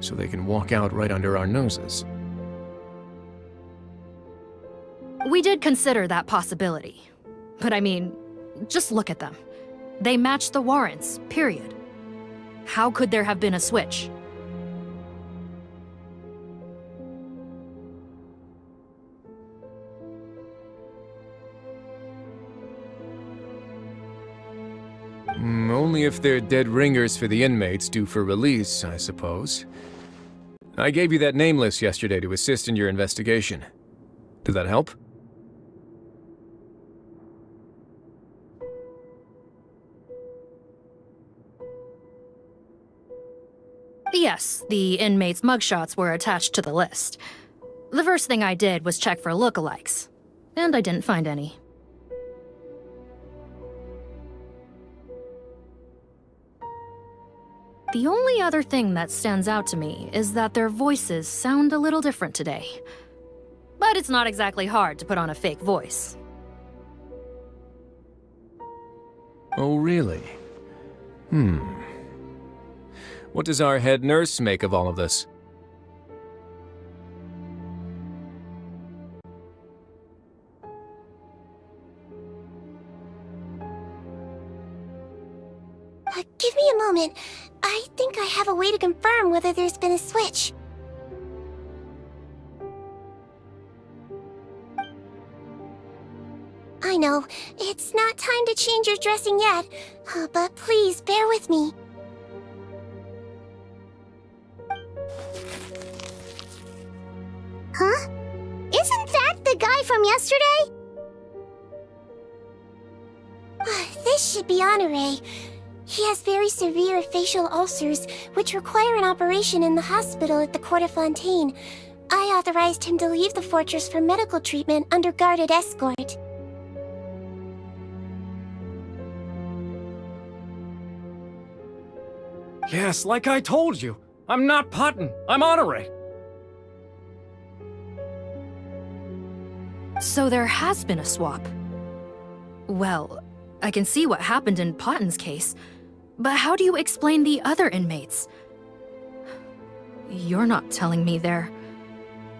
so they can walk out right under our noses. We did consider that possibility. But I mean, just look at them. They match the warrants, period. How could there have been a switch? Only if they're dead ringers for the inmates due for release, I suppose. I gave you that name list yesterday to assist in your investigation. Did that help? Yes, the inmates' mugshots were attached to the list. The first thing I did was check for lookalikes, and I didn't find any. The only other thing that stands out to me is that their voices sound a little different today. But it's not exactly hard to put on a fake voice. Oh, really? What does our head nurse make of all of this? Give me a moment. I think I have a way to confirm whether there's been a switch. I know, it's not time to change your dressing yet, but please bear with me. Huh? Isn't that the guy from yesterday? This should be Honore. He has very severe facial ulcers, which require an operation in the hospital at the Court of Fontaine. I authorized him to leave the fortress for medical treatment under guarded escort. Yes, like I told you. I'm not puttin', I'm honorary. So there has been a swap. Well, I can see what happened in Potten's case, but how do you explain the other inmates? You're not telling me their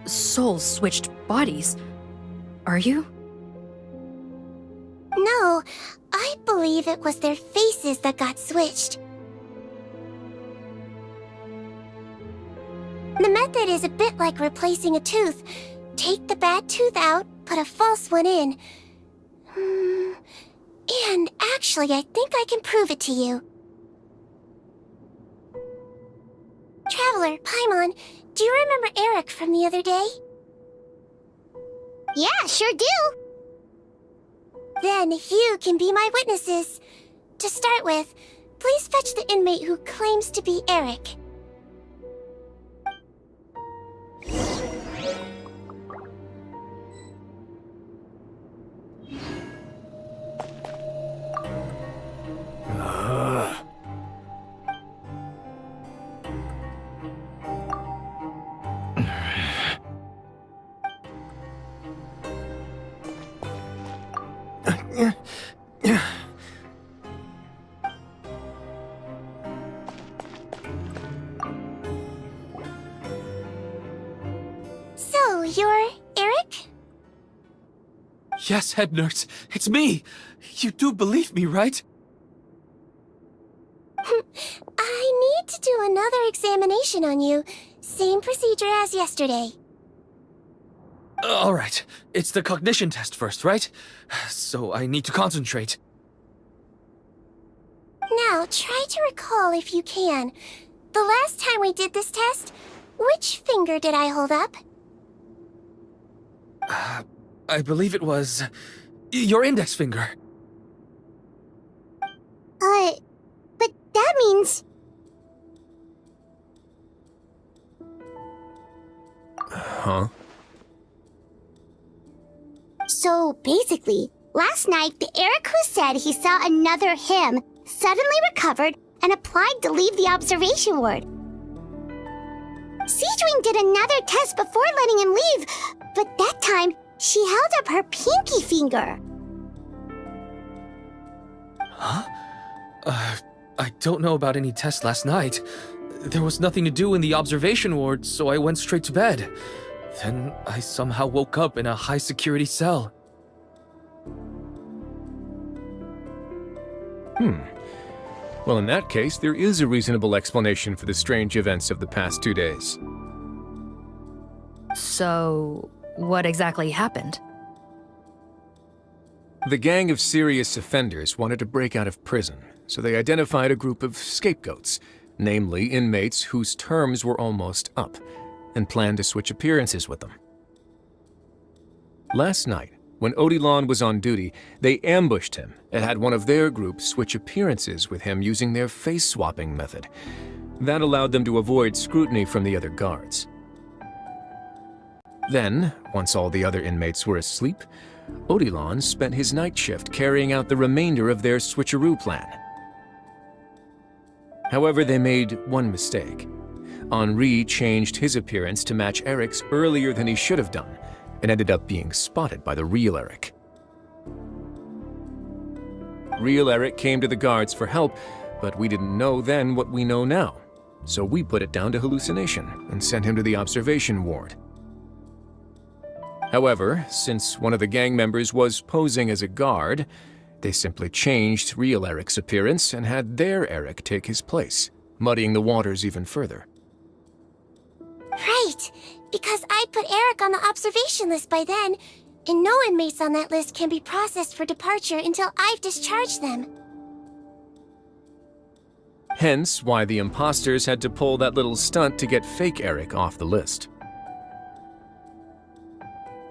souls switched bodies, are you? No, I believe it was their faces that got switched. The method is a bit like replacing a tooth. Take the bad tooth out, put a false one in. And actually, I think I can prove it to you. Traveler, Paimon, do you remember Eric from the other day? Yeah, sure do. Then you can be my witnesses. To start with, please fetch the inmate who claims to be Eric. So, you're Eric? Yes, head nurse, it's me. You do believe me, right? I need to do another examination on you. Same procedure as yesterday. All right, it's the cognition test first, right? So I need to concentrate. Now, try to recall if you can. The last time we did this test, which finger did I hold up? I believe it was your index finger. But that means... Huh? So basically, last night the Eric who said he saw another him suddenly recovered and applied to leave the observation ward. Sigewin did another test before letting him leave, but that time she held up her pinky finger. Huh? I don't know about any tests last night. There was nothing to do in the observation ward, so I went straight to bed. Then I somehow woke up in a high-security cell. Well, in that case, there is a reasonable explanation for the strange events of the past 2 days. So, what exactly happened? The gang of serious offenders wanted to break out of prison, so they identified a group of scapegoats, namely inmates whose terms were almost up, and planned to switch appearances with them. Last night, when Odilon was on duty, they ambushed him and had one of their group switch appearances with him using their face-swapping method. That allowed them to avoid scrutiny from the other guards. Then, once all the other inmates were asleep, Odilon spent his night shift carrying out the remainder of their switcheroo plan. However, they made one mistake. Henri changed his appearance to match Eric's earlier than he should have done, and ended up being spotted by the real Eric. Real Eric came to the guards for help, but we didn't know then what we know now, so we put it down to hallucination and sent him to the observation ward. However, since one of the gang members was posing as a guard, they simply changed real Eric's appearance and had their Eric take his place, muddying the waters even further. Right, because I'd put Eric on the observation list by then, and no inmates on that list can be processed for departure until I've discharged them. Hence why the imposters had to pull that little stunt to get fake Eric off the list.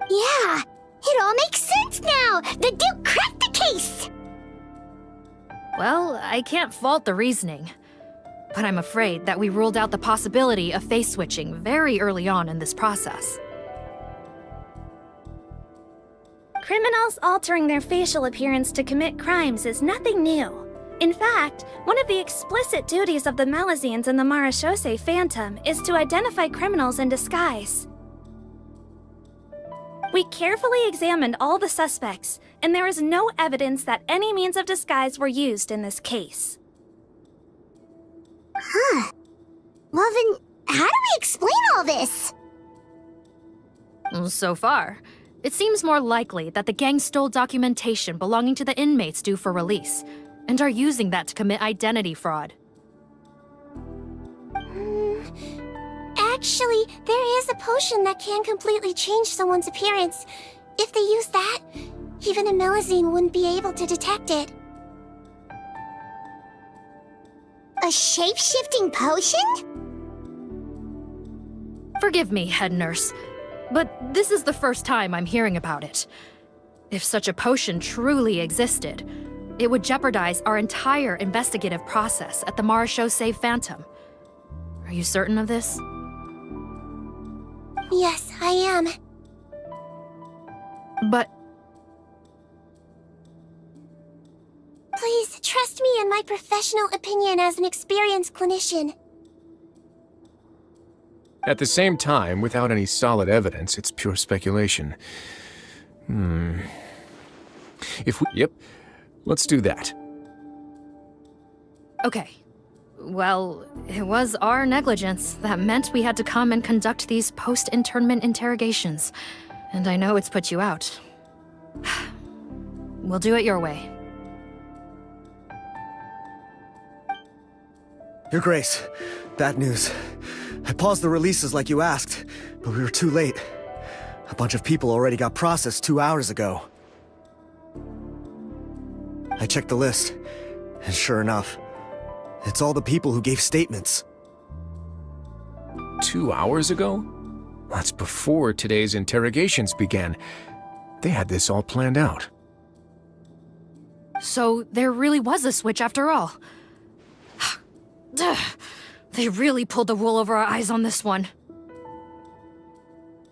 Yeah, it all makes sense now! The Duke cracked the case! Well, I can't fault the reasoning. But I'm afraid that we ruled out the possibility of face switching very early on in this process. Criminals altering their facial appearance to commit crimes is nothing new. In fact, one of the explicit duties of the Malazines in the Marechaussee Phantom is to identify criminals in disguise. We carefully examined all the suspects, and there is no evidence that any means of disguise were used in this case. Huh. Well then, how do we explain all this? So far, it seems more likely that the gang stole documentation belonging to the inmates due for release, and are using that to commit identity fraud. Actually, there is a potion that can completely change someone's appearance. If they use that, even a Malazine wouldn't be able to detect it. A shape-shifting potion? Forgive me, head nurse, but this is the first time I'm hearing about it. If such a potion truly existed, it would jeopardize our entire investigative process at the Marechaussee Phantom. Are you certain of this? Yes, I am. But... Please, trust me in my professional opinion as an experienced clinician. At the same time, without any solid evidence, it's pure speculation. Yep, let's do that. Okay. Well, it was our negligence that meant we had to come and conduct these post-internment interrogations. And I know it's put you out. We'll do it your way. Your Grace, bad news. I paused the releases like you asked, but we were too late. A bunch of people already got processed 2 hours ago. I checked the list, and sure enough, it's all the people who gave statements. 2 hours ago? That's before today's interrogations began. They had this all planned out. So there really was a switch after all. They really pulled the wool over our eyes on this one.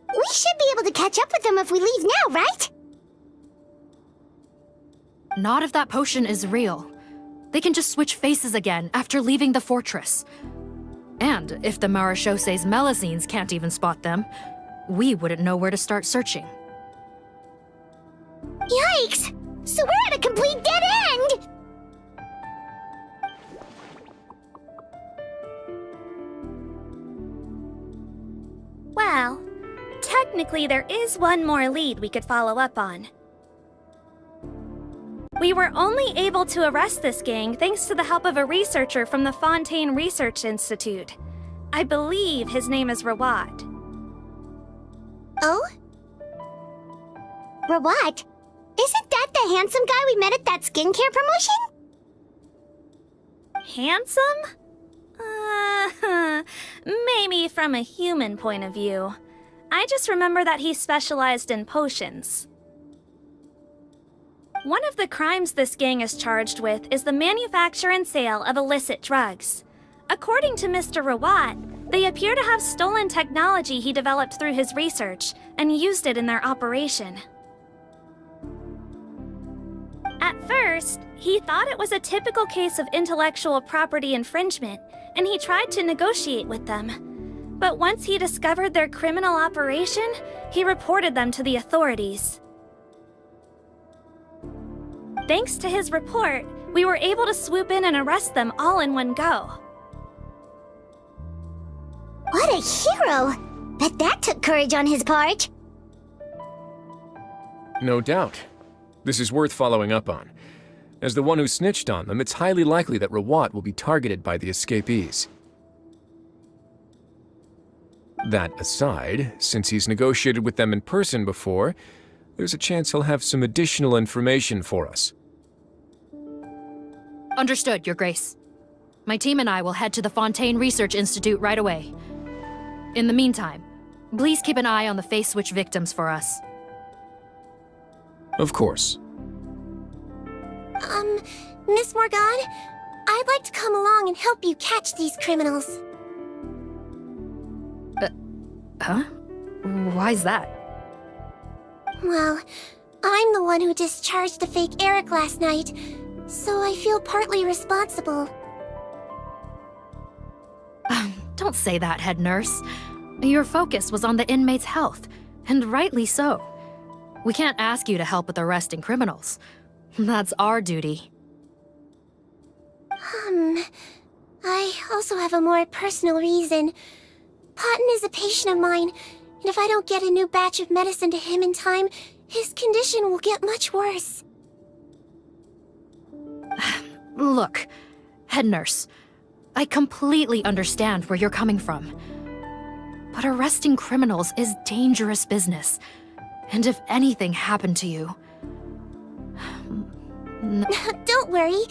We should be able to catch up with them if we leave now, right? Not if that potion is real. They can just switch faces again after leaving the fortress. And if the Marechaussee's Malazines can't even spot them, we wouldn't know where to start searching. Yikes! So we're at a complete dead end! Well, technically there is one more lead we could follow up on. We were only able to arrest this gang thanks to the help of a researcher from the Fontaine Research Institute. I believe his name is Rawat. Oh? Rawat? Isn't that the handsome guy we met at that skincare promotion? Handsome? Maybe from a human point of view. I just remember that he specialized in potions. One of the crimes this gang is charged with is the manufacture and sale of illicit drugs. According to Mr. Rawat, they appear to have stolen technology he developed through his research and used it in their operation. At first, he thought it was a typical case of intellectual property infringement, and he tried to negotiate with them. But once he discovered their criminal operation, he reported them to the authorities. Thanks to his report, we were able to swoop in and arrest them all in one go. What a hero! Bet that took courage on his part. No doubt. This is worth following up on. As the one who snitched on them, it's highly likely that Rawat will be targeted by the escapees. That aside, since he's negotiated with them in person before, there's a chance he'll have some additional information for us. Understood, Your Grace. My team and I will head to the Fontaine Research Institute right away. In the meantime, please keep an eye on the face switch victims for us. Of course. Miss Morgan? I'd like to come along and help you catch these criminals. Huh? Why's that? Well, I'm the one who discharged the fake Eric last night, so I feel partly responsible. Don't say that, head nurse. Your focus was on the inmate's health, and rightly so. We can't ask you to help with arresting criminals. That's our duty. I also have a more personal reason. Potton is a patient of mine, and if I don't get a new batch of medicine to him in time, his condition will get much worse. Look, head nurse, I completely understand where you're coming from. But arresting criminals is dangerous business. And if anything happened to you... Don't worry,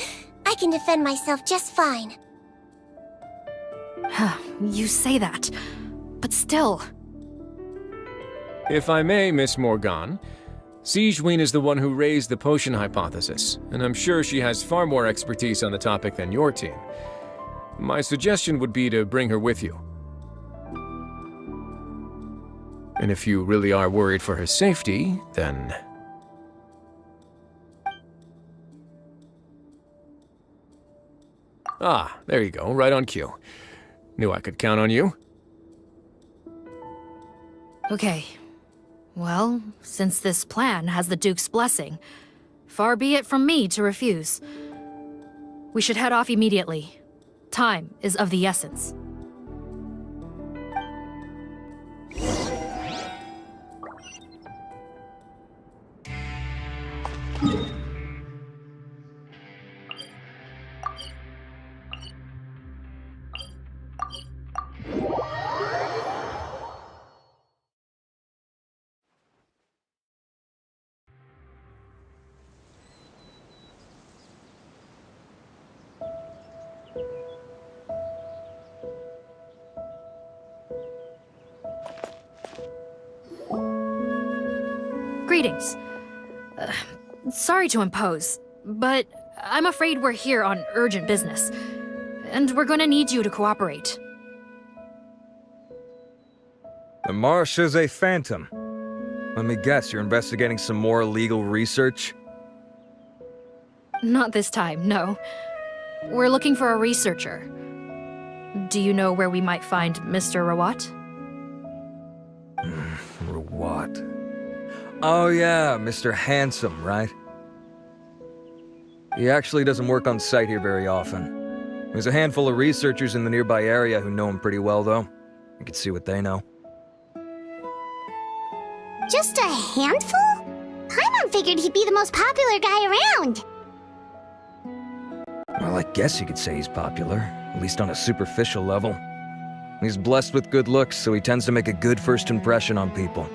I can defend myself just fine. You say that, but still... If I may, Miss Morgan, Sigewin is the one who raised the potion hypothesis, and I'm sure she has far more expertise on the topic than your team. My suggestion would be to bring her with you. And if you really are worried for her safety, then... Ah, there you go, right on cue. Knew I could count on you. Okay. Well, since this plan has the Duke's blessing, far be it from me to refuse. We should head off immediately. Time is of the essence. Greetings. Sorry to impose, but I'm afraid we're here on urgent business, and we're gonna need you to cooperate. The Marsh is a phantom. Let me guess, you're investigating some more illegal research? Not this time, no. We're looking for a researcher. Do you know where we might find Mr. Rawat? Rawat. Oh yeah, Mr. Handsome, right? He actually doesn't work on site here very often. There's a handful of researchers in the nearby area who know him pretty well, though. You can see what they know. Just a handful? Paimon figured he'd be the most popular guy around. Well, I guess you could say he's popular, at least on a superficial level. He's blessed with good looks, so he tends to make a good first impression on people.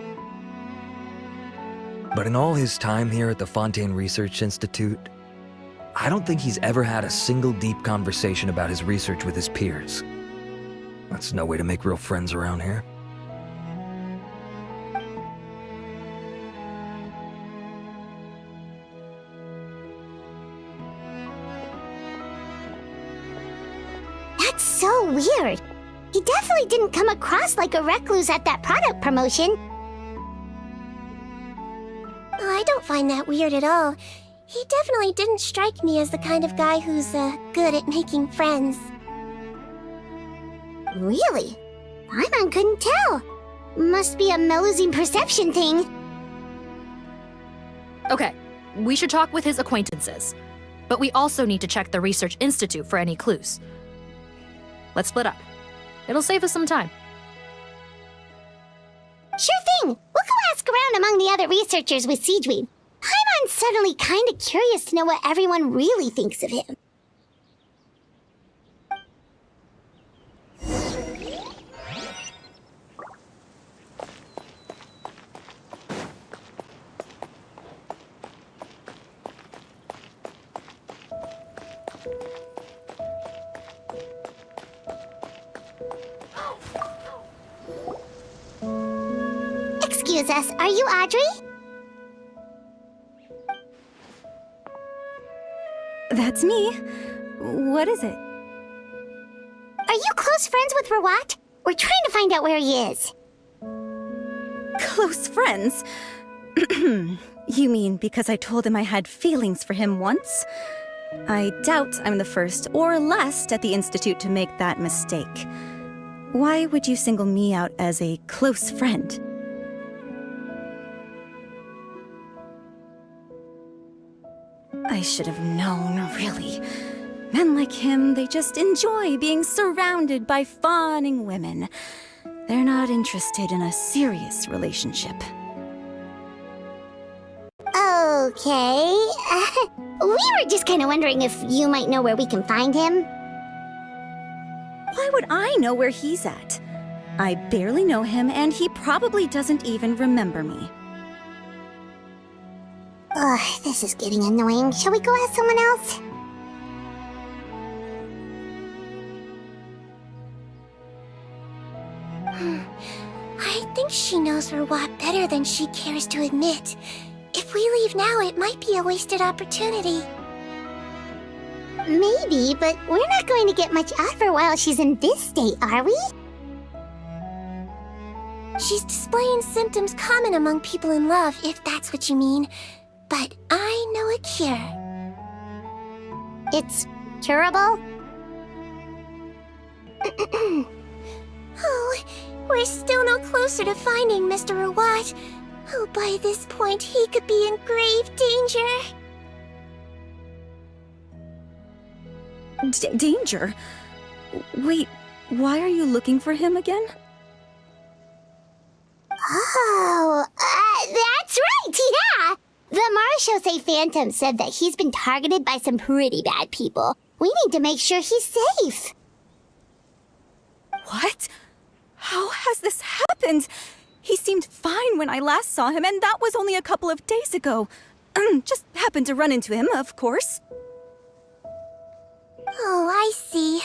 But in all his time here at the Fontaine Research Institute, I don't think he's ever had a single deep conversation about his research with his peers. That's no way to make real friends around here. That's so weird. He definitely didn't come across like a recluse at that product promotion. I don't find that weird at all. He definitely didn't strike me as the kind of guy who's, good at making friends. Really? Paimon couldn't tell. Must be a Melusine perception thing. Okay, we should talk with his acquaintances. But we also need to check the Research Institute for any clues. Let's split up. It'll save us some time. Sure thing! We'll go ask around among the other researchers with Sigewin. Paimon's suddenly kinda curious to know what everyone really thinks of him. Excuse us, are you Audrey? That's me. What is it? Are you close friends with Rawat? We're trying to find out where he is. Close friends? You mean because I told him I had feelings for him once? I doubt I'm the first or last at the Institute to make that mistake. Why would you single me out as a close friend? I should have known, really. Men like him, they just enjoy being surrounded by fawning women. They're not interested in a serious relationship. Okay. We were just kind of wondering if you might know where we can find him. Why would I know where he's at? I barely know him, and he probably doesn't even remember me. Ugh, this is getting annoying. Shall we go ask someone else? I think she knows Rawat better than she cares to admit. If we leave now, it might be a wasted opportunity. Maybe, but we're not going to get much out of her while she's in this state, are we? She's displaying symptoms common among people in love, if that's what you mean. But I know a cure. It's curable? Oh, we're still no closer to finding Mr. Rawat. Oh, by this point, he could be in grave danger. Danger? Wait, why are you looking for him again? Oh, that's right, yeah! The Marechaussee Phantom said that he's been targeted by some pretty bad people. We need to make sure he's safe. What? How has this happened? He seemed fine when I last saw him, and that was only a couple of days ago. Just happened to run into him, of course. Oh, I see.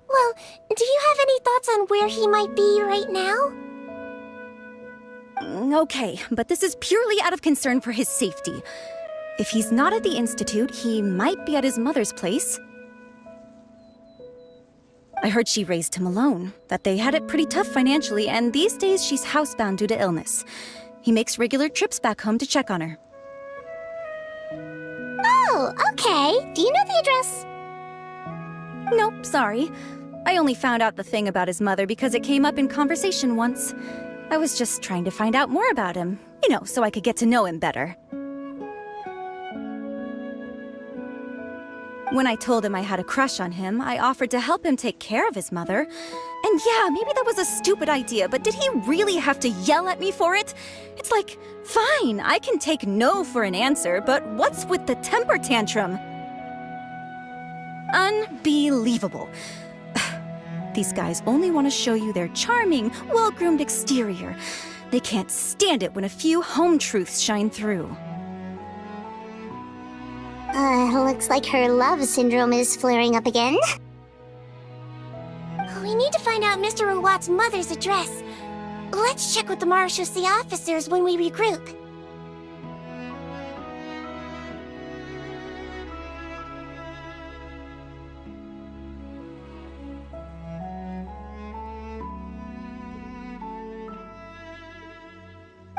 Well, do you have any thoughts on where he might be right now? Okay, but this is purely out of concern for his safety. If he's not at the Institute, he might be at his mother's place. I heard she raised him alone, that they had it pretty tough financially, and these days she's housebound due to illness. He makes regular trips back home to check on her. Oh, okay. Do you know the address? Nope, sorry. I only found out the thing about his mother because it came up in conversation once. I was just trying to find out more about him, so I could get to know him better. When I told him I had a crush on him, I offered to help him take care of his mother. And yeah, maybe that was a stupid idea, but did he really have to yell at me for it? It's like, fine, I can take no for an answer, but what's with the temper tantrum? Unbelievable. These guys only want to show you their charming, well-groomed exterior. They can't stand it when a few home truths shine through. Looks like her love syndrome is flaring up again. We need to find out Mr. Rawat's mother's address. Let's check with the Marechaussee officers when we regroup.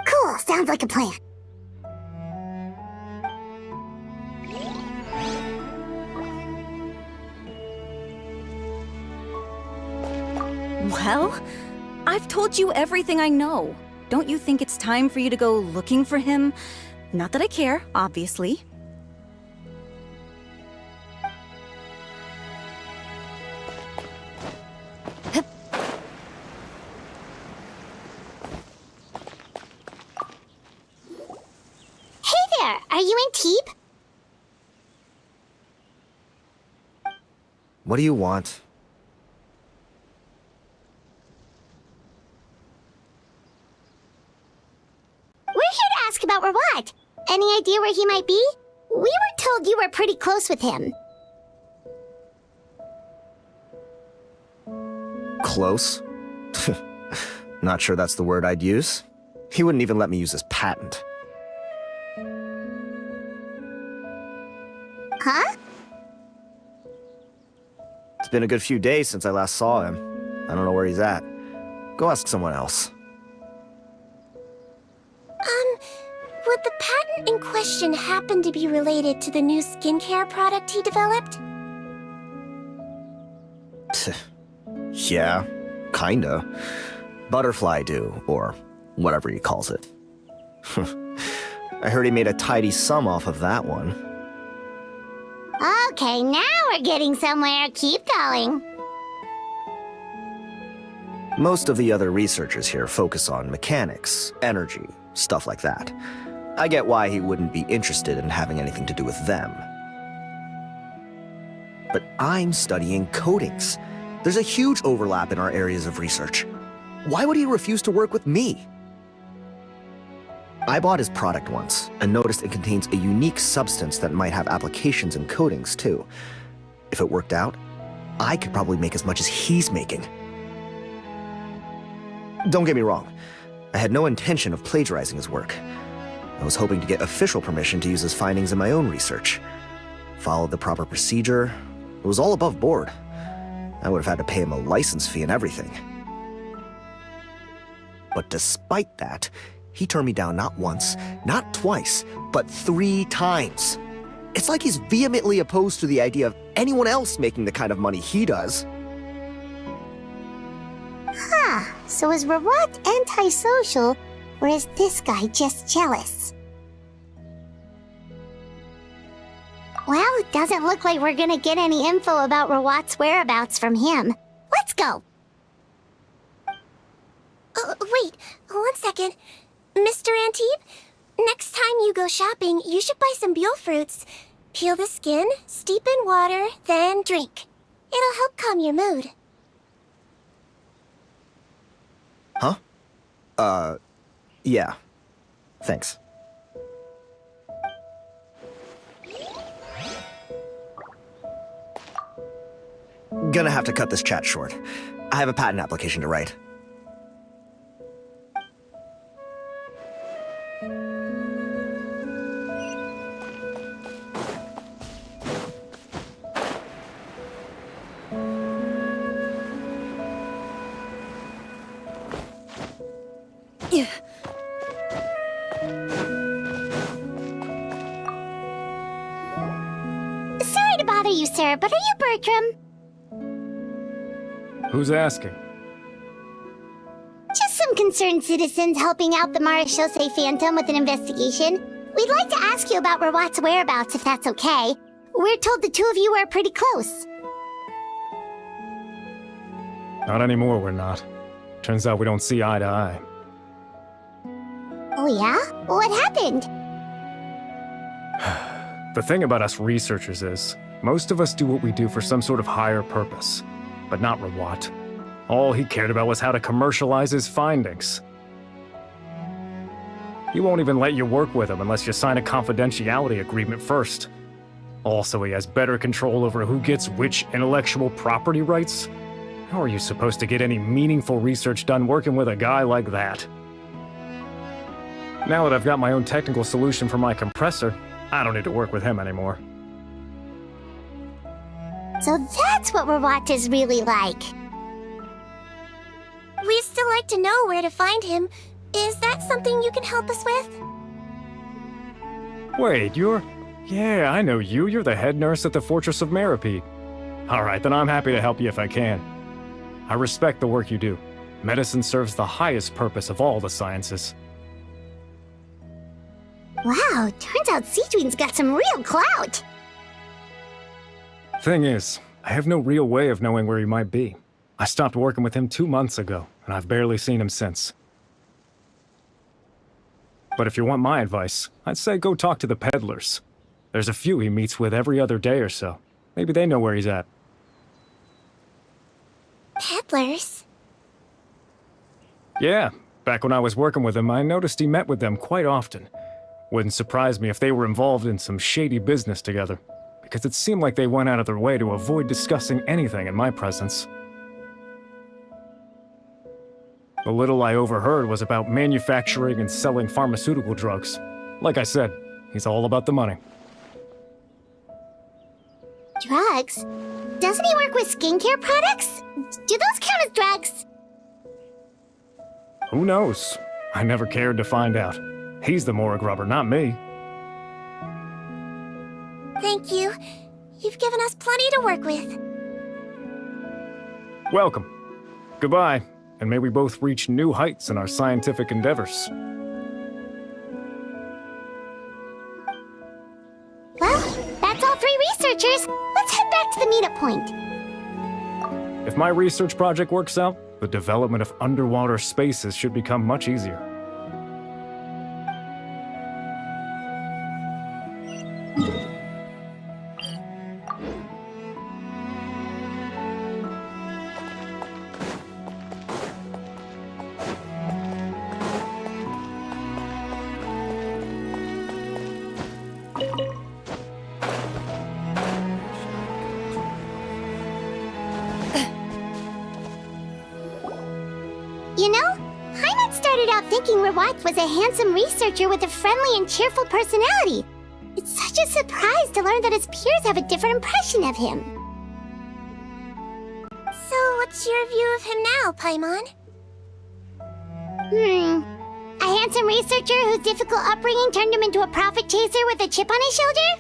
Cool, sounds like a plan. Well, I've told you everything I know. Don't you think it's time for you to go looking for him? Not that I care, obviously. Hey there, are you in Teep? What do you want? We're here to ask about Rawat. Any idea where he might be? We were told you were pretty close with him. Close? Not sure that's the word I'd use. He wouldn't even let me use his patent. Huh? been a good few days since I last saw him. I don't know where he's at. Go ask someone else. Would the patent in question happen to be related to the new skincare product he developed? Yeah, kinda. Butterfly dew, or whatever he calls it. I heard he made a tidy sum off of that one. Okay, now we're getting somewhere. Keep going. Most of the other researchers here focus on mechanics, energy, stuff like that. I get why he wouldn't be interested in having anything to do with them. But I'm studying coatings. There's a huge overlap in our areas of research. Why would he refuse to work with me? I bought his product once and noticed it contains a unique substance that might have applications in coatings too. If it worked out, I could probably make as much as he's making. Don't get me wrong, I had no intention of plagiarizing his work. I was hoping to get official permission to use his findings in my own research. Followed the proper procedure. It was all above board. I would have had to pay him a license fee and everything. But despite that, he turned me down not once, not twice, but 3 times. It's like he's vehemently opposed to the idea of anyone else making the kind of money he does. Huh, so is Rawat antisocial, or is this guy just jealous? Well, it doesn't look like we're gonna get any info about Rawat's whereabouts from him. Let's go! Wait, 1 second. Mr. Antibes, next time you go shopping, you should buy some Buell fruits. Peel the skin, steep in water, then drink. It'll help calm your mood. Huh? Yeah. Thanks. Gonna have to cut this chat short. I have a patent application to write. Sorry to bother you, sir, but are you Bertram? Who's asking? Just some concerned citizens helping out the Marechaussee Phantom with an investigation. We'd like to ask you about Rawat's whereabouts, if that's okay. We're told the two of you are pretty close. Not anymore, we're not. Turns out we don't see eye to eye. Oh yeah? What happened? The thing about us researchers is, most of us do what we do for some sort of higher purpose. But not Rawat. All he cared about was how to commercialize his findings. He won't even let you work with him unless you sign a confidentiality agreement first. Also, he has better control over who gets which intellectual property rights. How are you supposed to get any meaningful research done working with a guy like that? Now that I've got my own technical solution for my compressor, I don't need to work with him anymore. So that's what Rawat is really like. We'd still like to know where to find him. Is that something you can help us with? Wait, you're... Yeah, I know you. You're the head nurse at the Fortress of Meripede. Alright, then I'm happy to help you if I can. I respect the work you do. Medicine serves the highest purpose of all the sciences. Wow, turns out Sigewin's got some real clout. Thing is, I have no real way of knowing where he might be. I stopped working with him 2 months ago, and I've barely seen him since. But if you want my advice, I'd say go talk to the peddlers. There's a few he meets with every other day or so. Maybe they know where he's at. Peddlers? Yeah, back when I was working with him, I noticed he met with them quite often. Wouldn't surprise me if they were involved in some shady business together, because it seemed like they went out of their way to avoid discussing anything in my presence. The little I overheard was about manufacturing and selling pharmaceutical drugs. Like I said, he's all about the money. Drugs? Doesn't he work with skincare products? Do those count as drugs? Who knows? I never cared to find out. He's the morgue rubber, not me. Thank you. You've given us plenty to work with. Welcome. Goodbye, and may we both reach new heights in our scientific endeavors. Well, that's all 3 researchers. Let's head back to the meetup point. If my research project works out, the development of underwater spaces should become much easier. You know, Hyman started out thinking Rawat was a handsome researcher with a friendly and cheerful personality. It's such a surprise to learn that his peers have a different impression of him. So, what's your view of him now, Paimon? A handsome researcher whose difficult upbringing turned him into a profit chaser with a chip on his shoulder?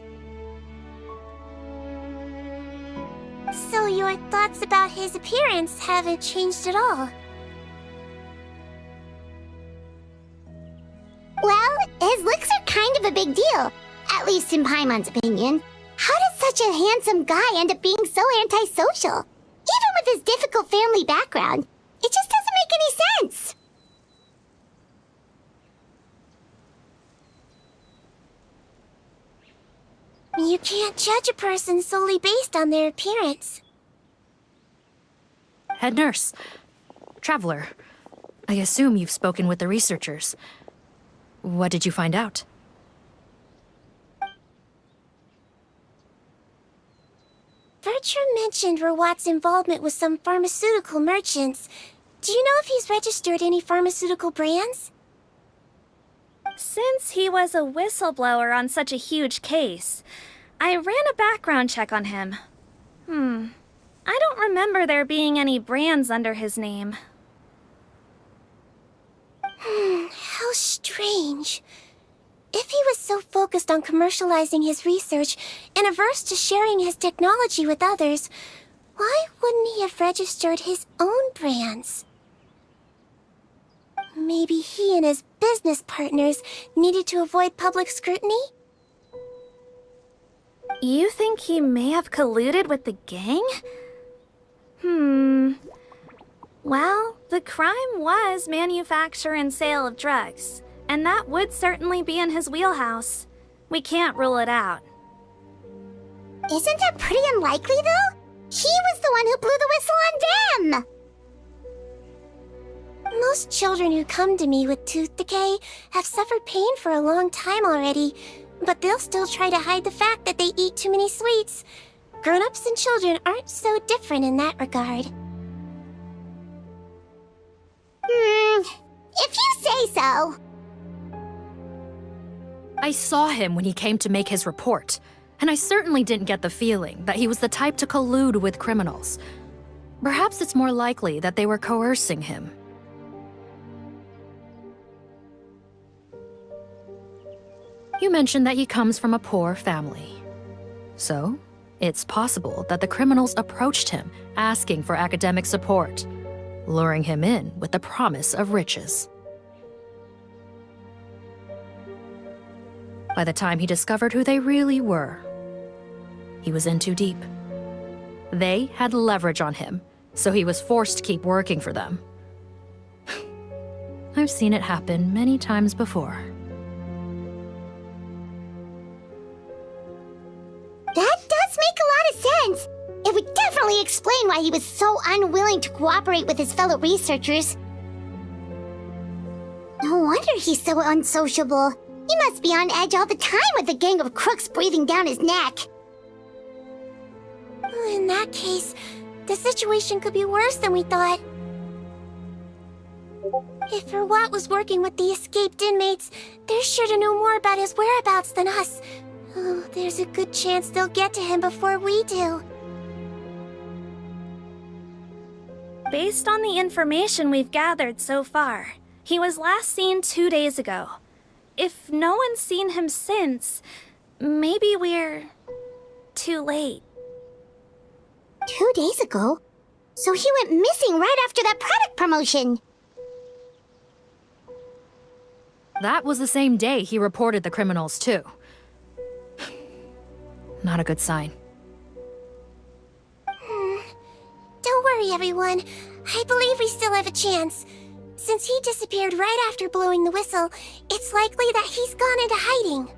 So your thoughts about his appearance haven't changed at all? Well, his looks are kind of a big deal, at least in Paimon's opinion. How does such a handsome guy end up being so antisocial? Even with his difficult family background, it just doesn't make any sense. You can't judge a person solely based on their appearance. Head nurse. Traveler. I assume you've spoken with the researchers. What did you find out? Bertram mentioned Rawat's involvement with some pharmaceutical merchants. Do you know if he's registered any pharmaceutical brands? Since he was a whistleblower on such a huge case, I ran a background check on him. I don't remember there being any brands under his name. How strange. If he was so focused on commercializing his research and averse to sharing his technology with others, why wouldn't he have registered his own brands? Maybe he and his business partners needed to avoid public scrutiny? You think he may have colluded with the gang? Well, the crime was manufacture and sale of drugs, and that would certainly be in his wheelhouse. We can't rule it out. Isn't that pretty unlikely, though? He was the one who blew the whistle on them! Most children who come to me with tooth decay have suffered pain for a long time already, but they'll still try to hide the fact that they eat too many sweets. Grown-ups and children aren't so different in that regard. If you say so. I saw him when he came to make his report, and I certainly didn't get the feeling that he was the type to collude with criminals. Perhaps it's more likely that they were coercing him. You mentioned that he comes from a poor family. So, it's possible that the criminals approached him asking for academic support, luring him in with the promise of riches. By the time he discovered who they really were, he was in too deep. They had leverage on him, so he was forced to keep working for them. I've seen it happen many times before. That does make a lot of sense. It would definitely explain why he was so unwilling to cooperate with his fellow researchers. No wonder he's so unsociable. He must be on edge all the time with a gang of crooks breathing down his neck. In that case, the situation could be worse than we thought. If Rawat was working with the escaped inmates, they're sure to know more about his whereabouts than us. Oh, there's a good chance they'll get to him before we do. Based on the information we've gathered so far, he was last seen 2 days ago. If no one's seen him since, maybe we're too late. 2 days ago? So he went missing right after that product promotion. That was the same day he reported the criminals, too. Not a good sign. Don't worry, everyone. I believe we still have a chance. Since he disappeared right after blowing the whistle, it's likely that he's gone into hiding.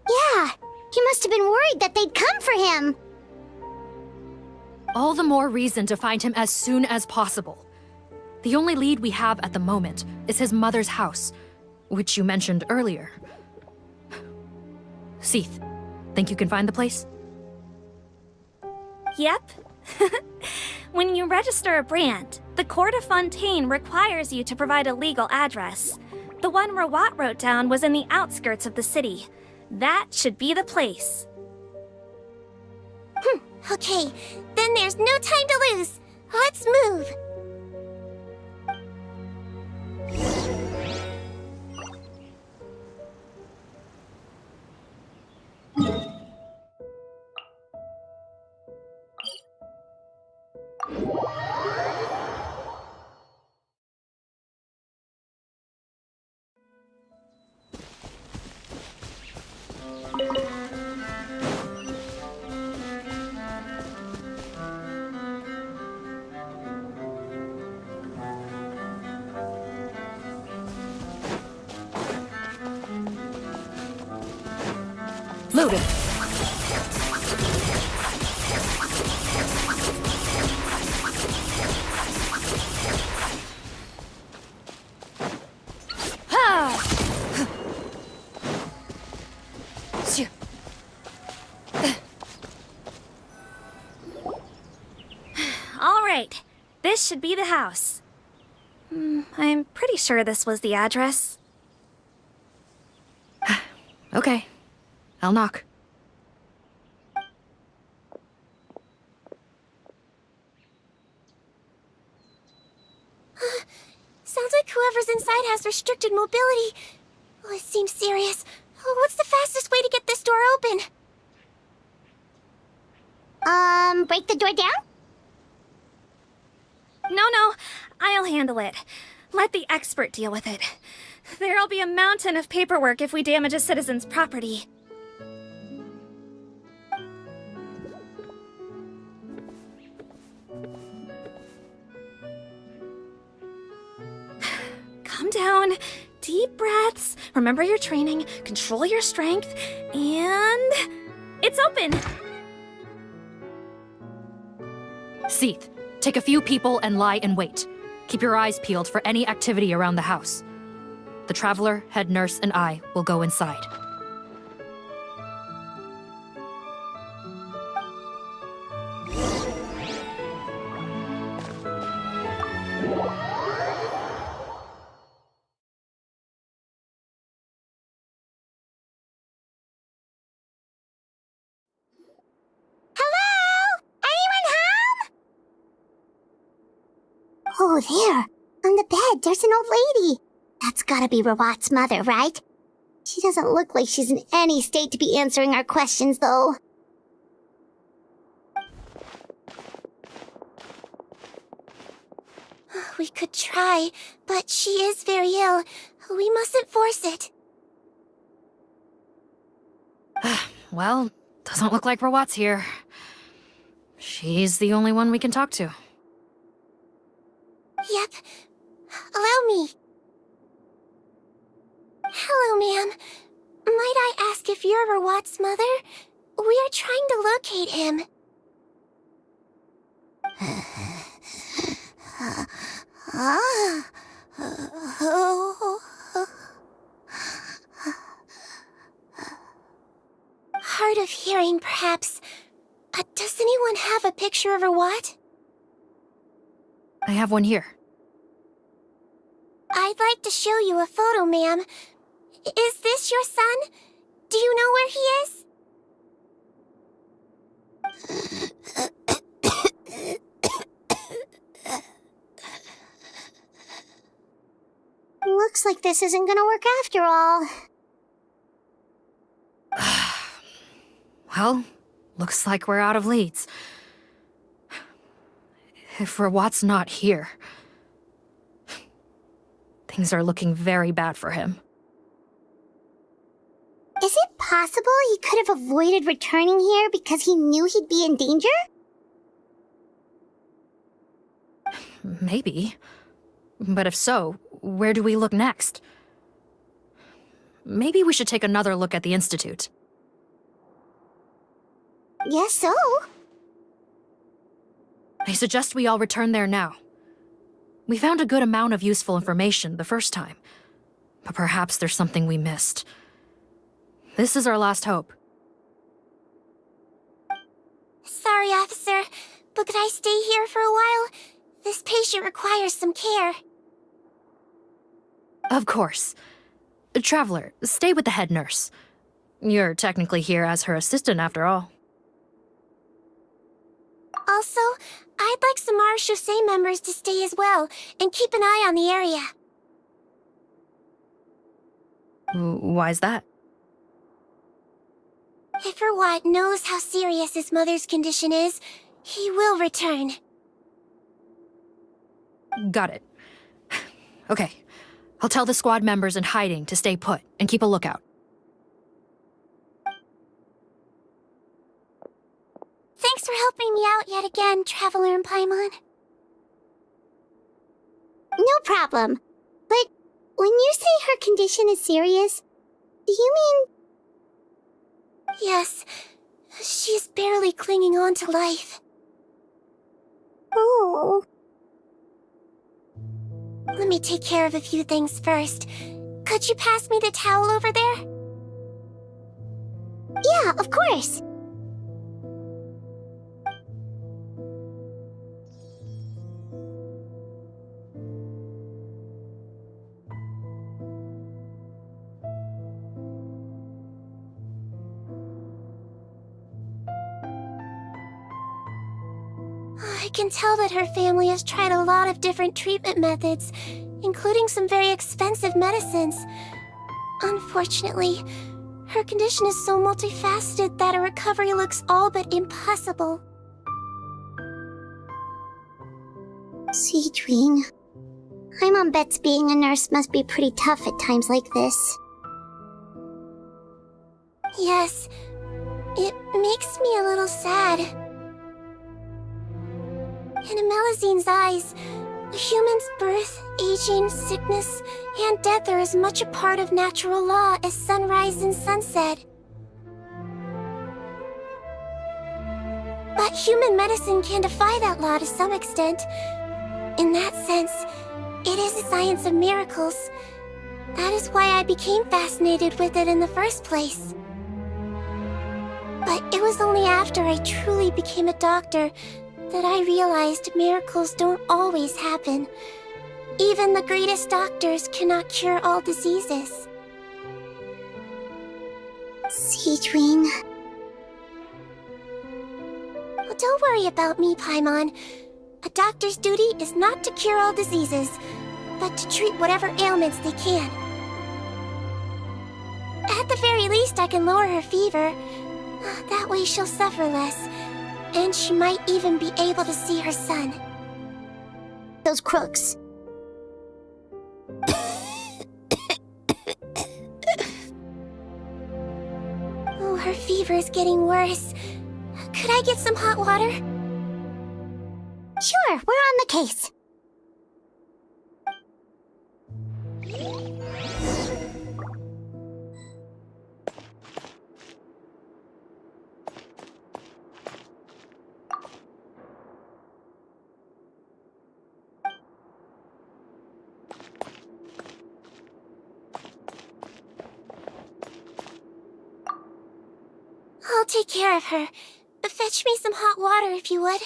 Yeah, he must have been worried that they'd come for him. All the more reason to find him as soon as possible. The only lead we have at the moment is his mother's house, which you mentioned earlier. Seith, think you can find the place? Yep. When you register a brand, the Court of Fontaine requires you to provide a legal address. The one Rawat wrote down was in the outskirts of the city. That should be the place. Okay, then there's no time to lose. Let's move. Loaded. All right, this should be the house. I'm pretty sure this was the address. Okay, I'll knock. Sounds like whoever's inside has restricted mobility. Oh, it seems serious. Oh, what's the fastest way to get this door open? Break the door down? No, I'll handle it. Let the expert deal with it. There'll be a mountain of paperwork if we damage a citizen's property. Calm down. Deep breaths. Remember your training. Control your strength. And... it's open! Seith, take a few people and lie in wait. Keep your eyes peeled for any activity around the house. The Traveler, head nurse, and I will go inside. Oh, there. On the bed, there's an old lady. That's gotta be Rawat's mother, right? She doesn't look like she's in any state to be answering our questions, though. We could try, but she is very ill. We mustn't force it. Well, doesn't look like Rawat's here. She's the only one we can talk to. Yep. Allow me. Hello, ma'am. Might I ask if you're Rawat's mother? We are trying to locate him. Hard of hearing, perhaps. Does anyone have a picture of Rawat? I have one here. I'd like to show you a photo, ma'am. Is this your son? Do you know where he is? Looks like this isn't gonna work after all. Well, looks like we're out of leads. If Rawat's not here, things are looking very bad for him. Is it possible he could have avoided returning here because he knew he'd be in danger? Maybe. But if so, where do we look next? Maybe we should take another look at the Institute. Guess so. I suggest we all return there now. We found a good amount of useful information the first time, but perhaps there's something we missed. This is our last hope. Sorry, officer, but could I stay here for a while? This patient requires some care. Of course. Traveler, stay with the head nurse. You're technically here as her assistant after all. Also, I'd like some Marechaussee members to stay as well, and keep an eye on the area. Why's that? If Rawat knows how serious his mother's condition is, he will return. Got it. Okay. I'll tell the squad members in hiding to stay put and keep a lookout. Thanks for helping me out yet again, Traveler and Paimon. No problem. But when you say her condition is serious, do you mean... Yes, she's barely clinging on to life. Oh. Let me take care of a few things first. Could you pass me the towel over there? Yeah, of course. I can tell that her family has tried a lot of different treatment methods, including some very expensive medicines. Unfortunately, her condition is so multifaceted that a recovery looks all but impossible. Sigewin, Paimon bets being a nurse must be pretty tough at times like this. Yes, it makes me a little sad. In Amelizine's eyes, a human's birth, aging, sickness, and death are as much a part of natural law as sunrise and sunset. But human medicine can defy that law to some extent. In that sense, it is a science of miracles. That is why I became fascinated with it in the first place. But it was only after I truly became a doctor that I realized miracles don't always happen. Even the greatest doctors cannot cure all diseases. Sigewin. Well, don't worry about me, Paimon. A doctor's duty is not to cure all diseases, but to treat whatever ailments they can. At the very least, I can lower her fever. That way she'll suffer less. And she might even be able to see her son. Those crooks. Oh, her fever is getting worse. Could I get some hot water? Sure, we're on the case. I'll take care of her. Fetch me some hot water if you would.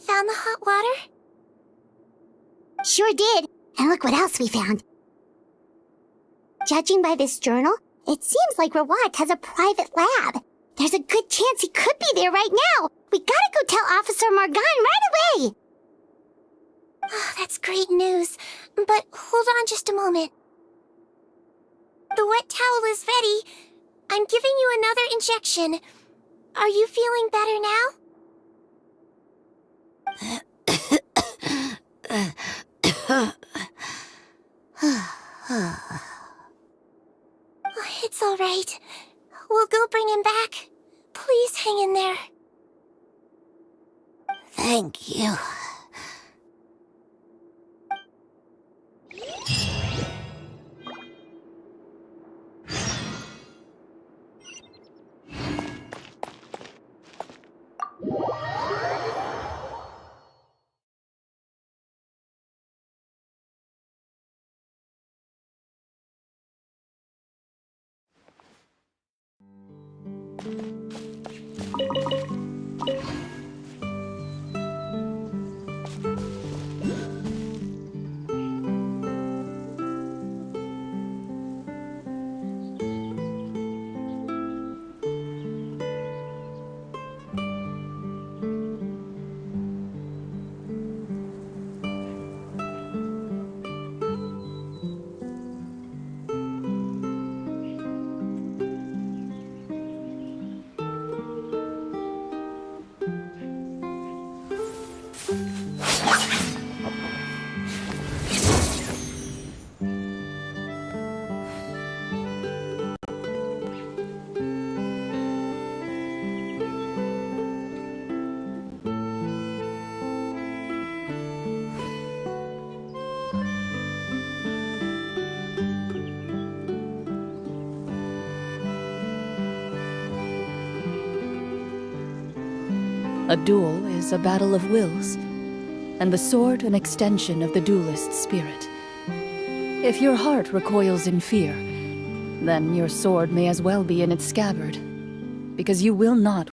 Found the hot water? Sure did. And look what else we found. Judging by this journal, it seems like Rawat has a private lab. There's a good chance he could be there right now. We gotta go tell Officer Morgan right away. Oh, that's great news. But hold on just a moment. The wet towel is ready. I'm giving you another injection. Are you feeling better now? It's all right. We'll go bring him back. Please hang in there. Thank you. A duel is a battle of wills, and the sword an extension of the duelist's spirit. If your heart recoils in fear, then your sword may as well be in its scabbard, because you will not